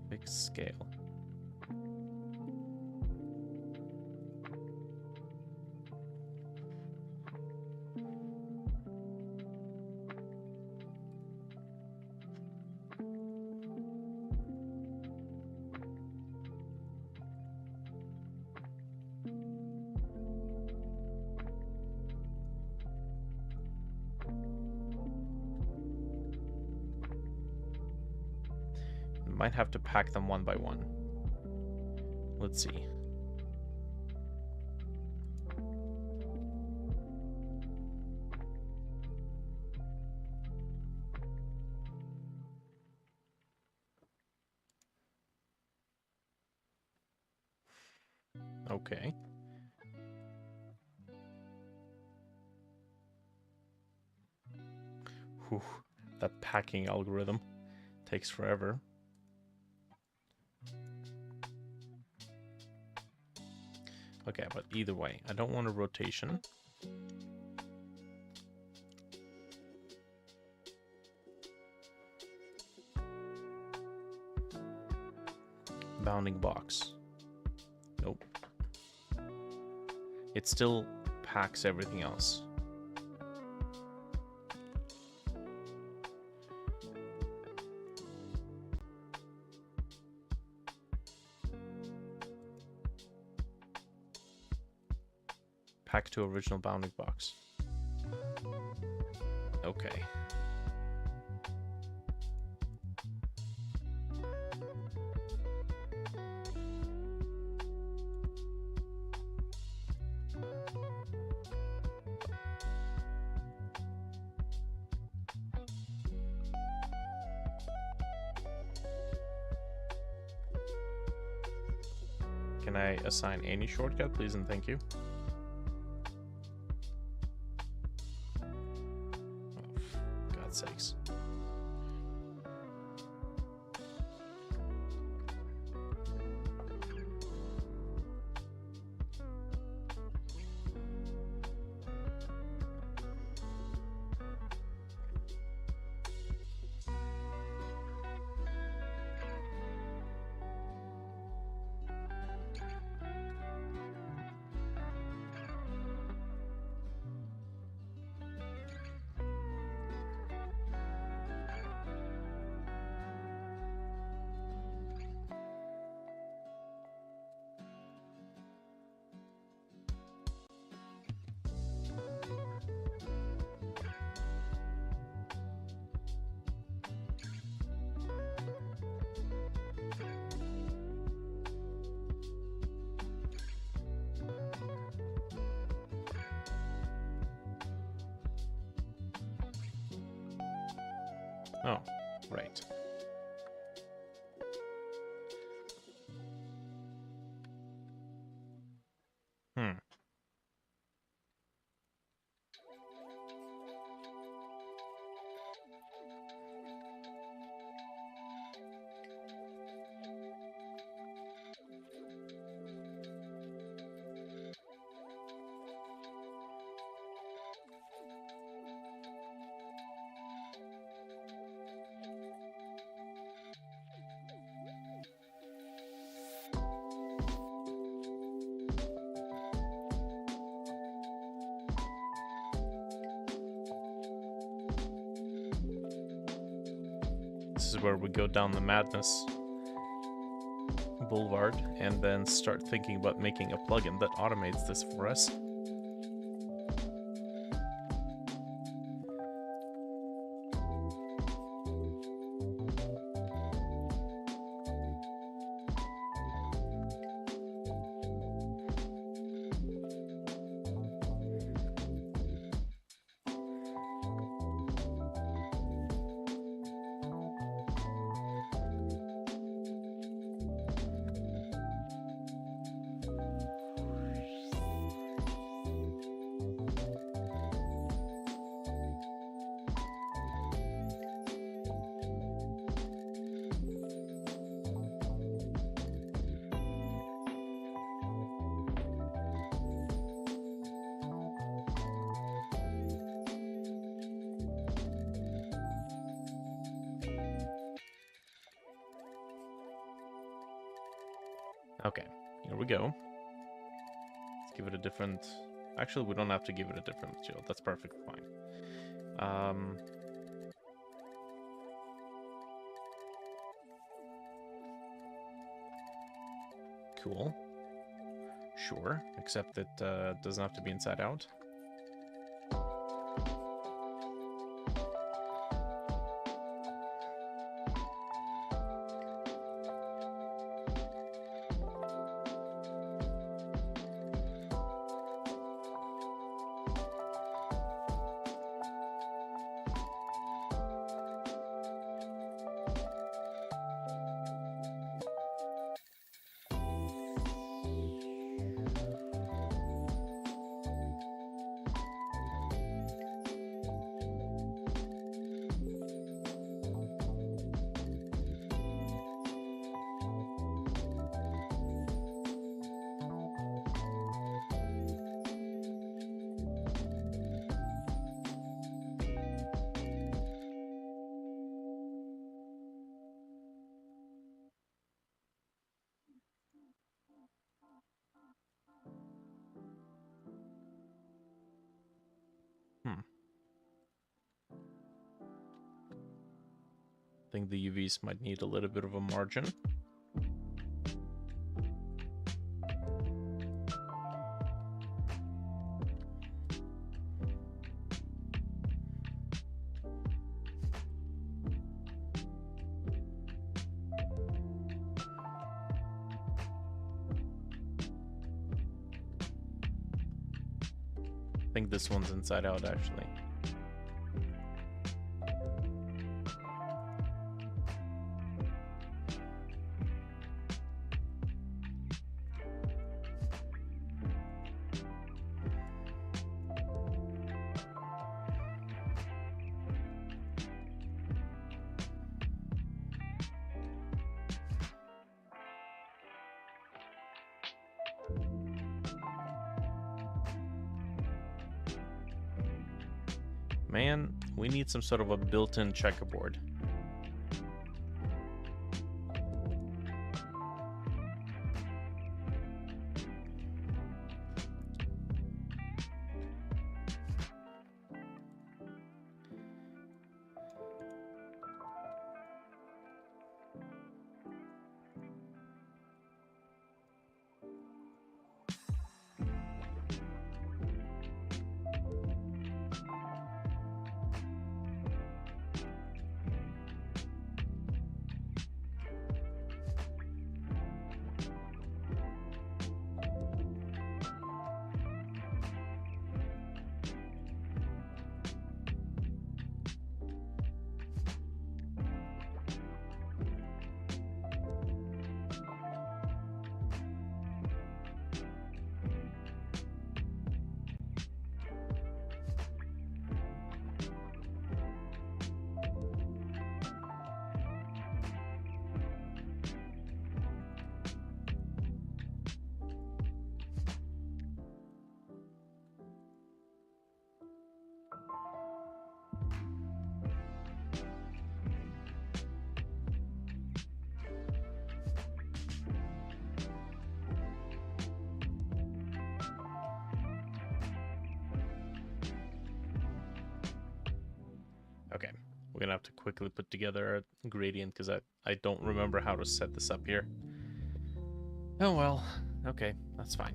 Fixed scale. Might have to pack them one by one. Let's see. Okay. Whew, that packing algorithm takes forever. Okay, but either way, I don't want a rotation. Bounding box. Nope. It still packs everything else. Pack to original bounding box. Okay. Can I assign any shortcut, please and thank you? Sakes. Oh, right. this is where we go down the madness boulevard and then start thinking about making a plugin that automates this for us. Okay, here we go. Let's give it a different... Actually, we don't have to give it a different material. That's perfectly fine. Cool. Sure, except it doesn't have to be inside out. I think the UVs might need a little bit of a margin. I think this one's inside out, actually. Man, we need some sort of a built-in checkerboard. We're gonna have to quickly put together a gradient because I don't remember how to set this up here. Oh well, okay, that's fine.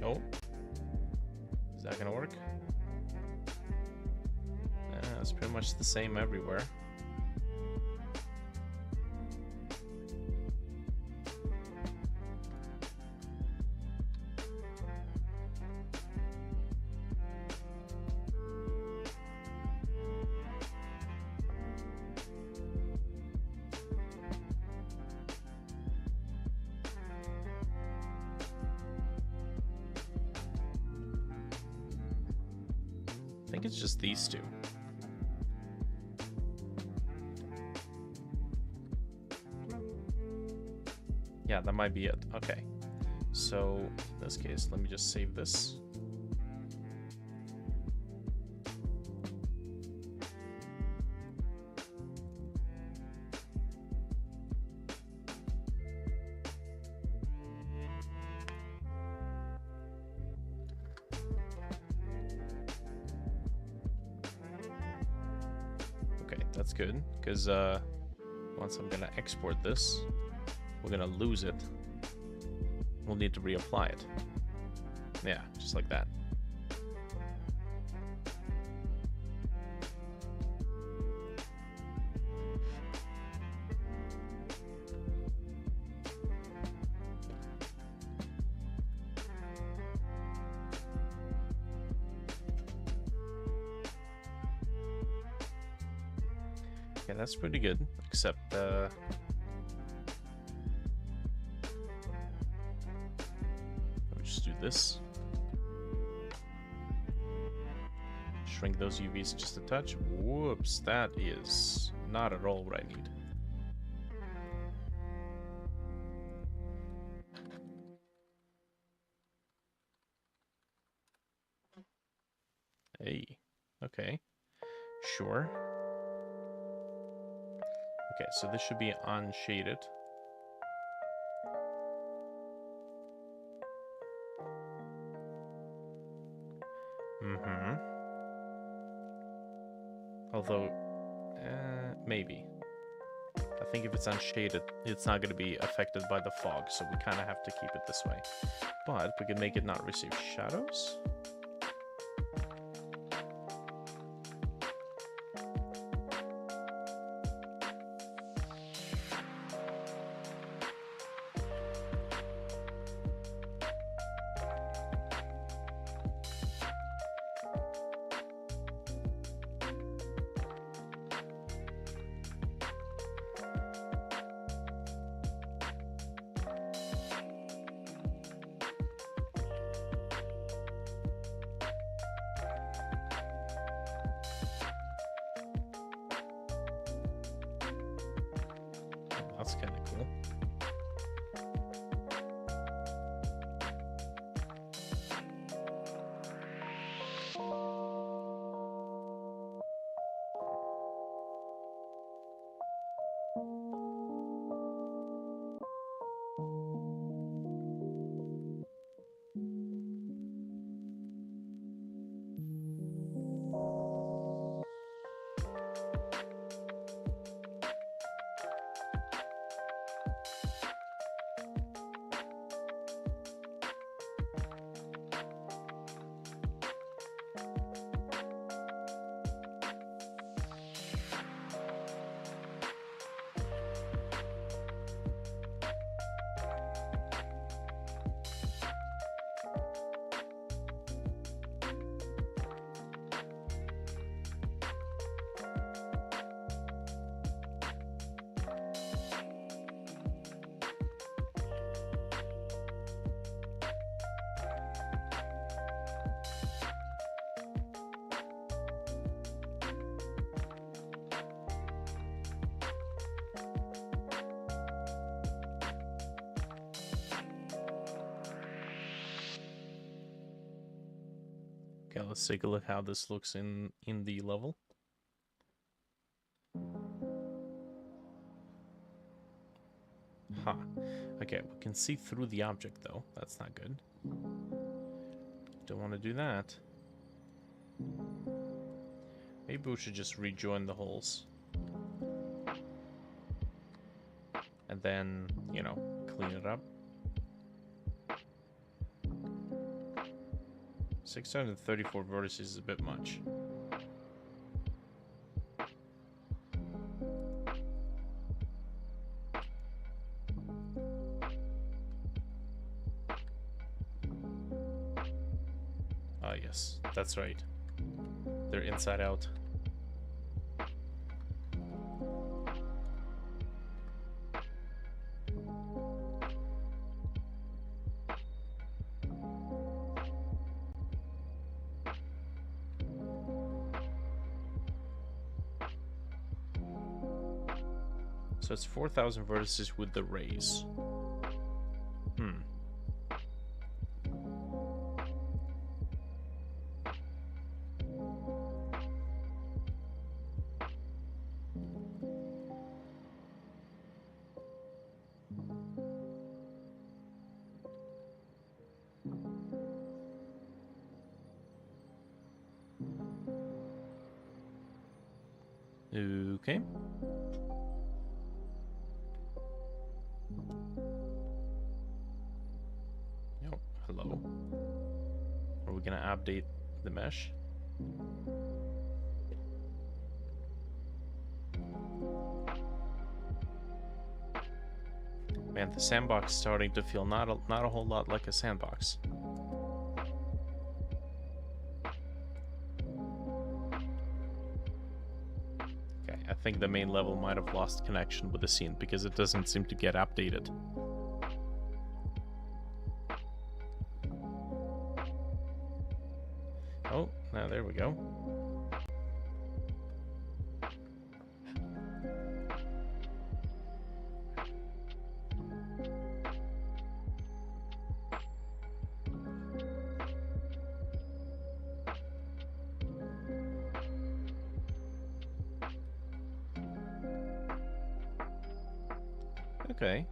Oh, is that gonna work? Yeah, it's pretty much the same everywhere. I think it's just these two. Yeah, that might be it. Okay. So, in this case, let me just save this. Okay, that's good, because once I'm gonna export this, we're gonna lose it. We'll need to reapply it. Yeah, just like that. Okay, that's pretty good, except just do this. Shrink those UVs just a touch. Whoops, that is not at all what I need. Hey, okay, sure. Okay, so this should be unshaded. Although, maybe. I think if it's unshaded, it's not going to be affected by the fog, so we kind of have to keep it this way. But we can make it not receive shadows. That's kind of cool. Okay, let's take a look how this looks in the level. Huh. Okay, we can see through the object though. That's not good. Don't want to do that. Maybe we should just rejoin the holes. And then, you know, clean it up. 634 vertices is a bit much. Ah, yes, that's right. They're inside out. So it's 4,000 vertices with the raise. Okay. Oh, hello. Are we gonna update the mesh? Man, the sandbox is starting to feel not a whole lot like a sandbox. Okay, I think the main level might have lost connection with the scene because it doesn't seem to get updated. Oh, now there we go. Okay.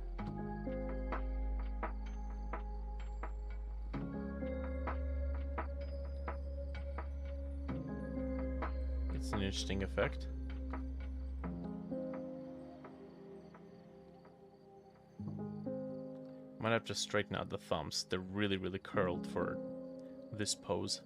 It's an interesting effect. Might have to straighten out the thumbs. They're really, really curled for this pose.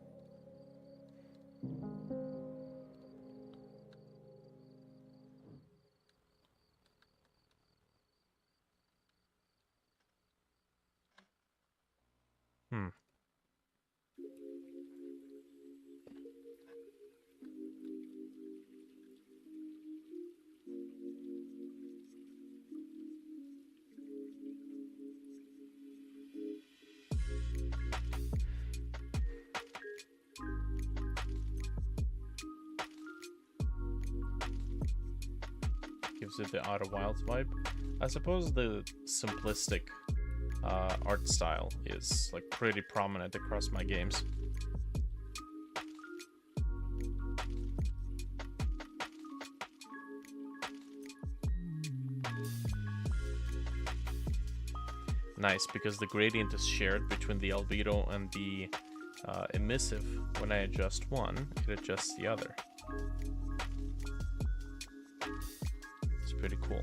Gives it the Outer Wilds vibe. I suppose the simplistic art style is like pretty prominent across my games. Nice, because the gradient is shared between the albedo and the emissive. When I adjust one, it adjusts the other. It's pretty cool.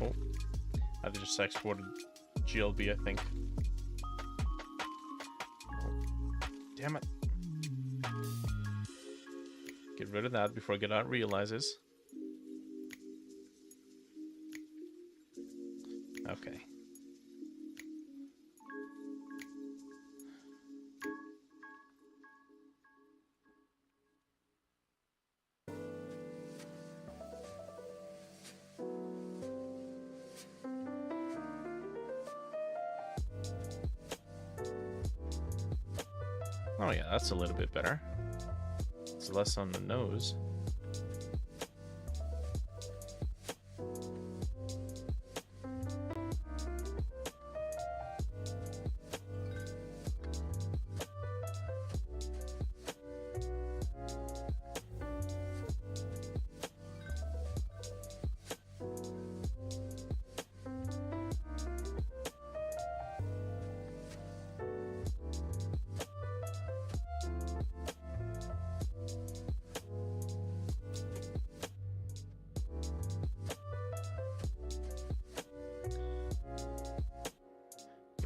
Oh, I just exported GLB, I think. Oh, damn it. Get rid of that before Godot realizes. Okay. Oh yeah, that's a little bit better. It's less on the nose.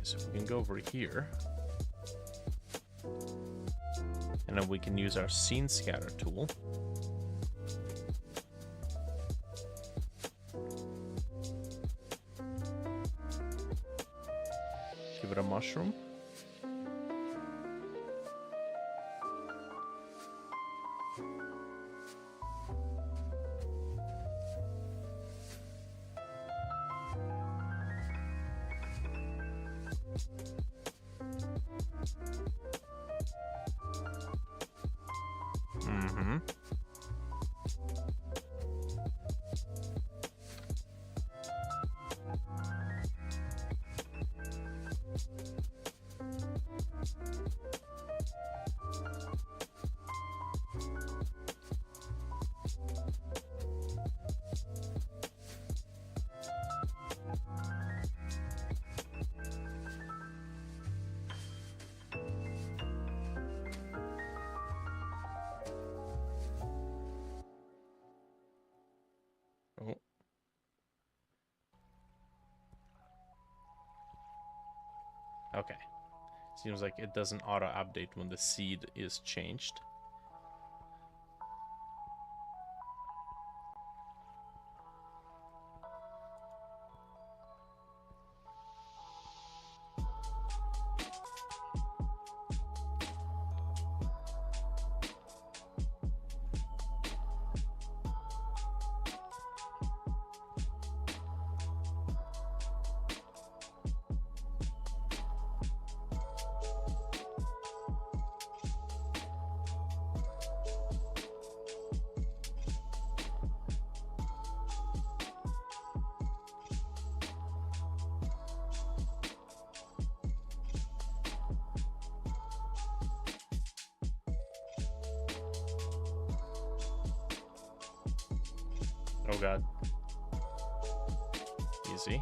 So we can go over here, and then we can use our scene scatter tool. Give it a mushroom. Oh. Okay. Seems like it doesn't auto-update when the seed is changed. Oh god. Easy.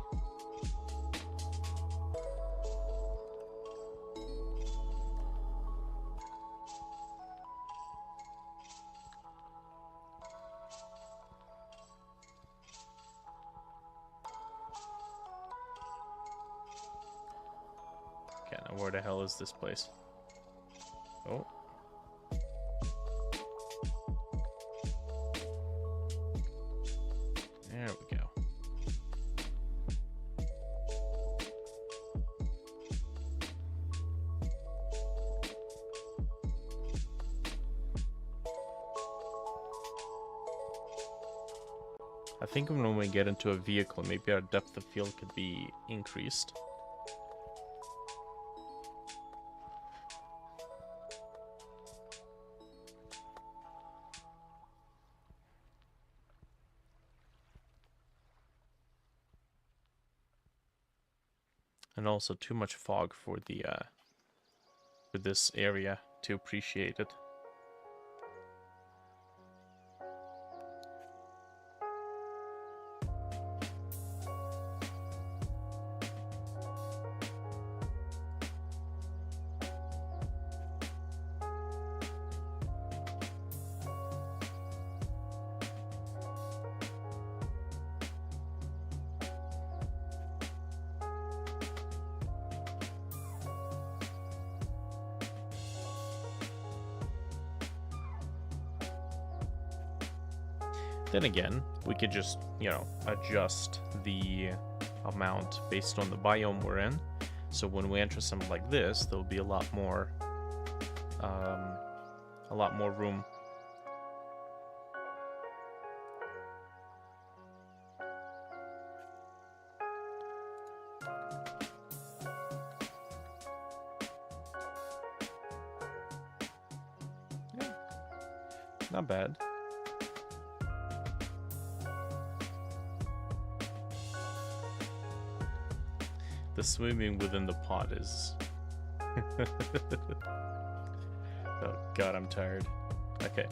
Okay, now where the hell is this place? Oh. There we go. I think when we get into a vehicle, maybe our depth of field could be increased. And also too much fog for the for this area to appreciate it. Then again, we could just, you know, adjust the amount based on the biome we're in. So when we enter something like this, there'll be a lot more room. Yeah, not bad. The swimming within the pot is... Oh god, I'm tired. Okay.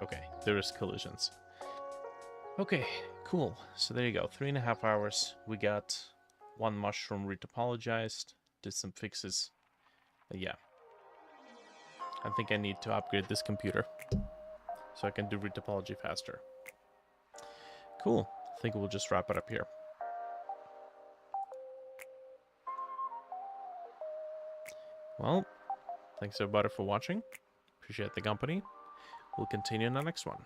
Okay, there is collisions. Okay, cool. So there you go. 3.5 hours. We got one mushroom retopologized. Did some fixes. But yeah. I think I need to upgrade this computer so I can do retopology faster. Cool. I think we'll just wrap it up here. Well, thanks everybody for watching. Appreciate the company. We'll continue in the next one.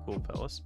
Cool, fellas.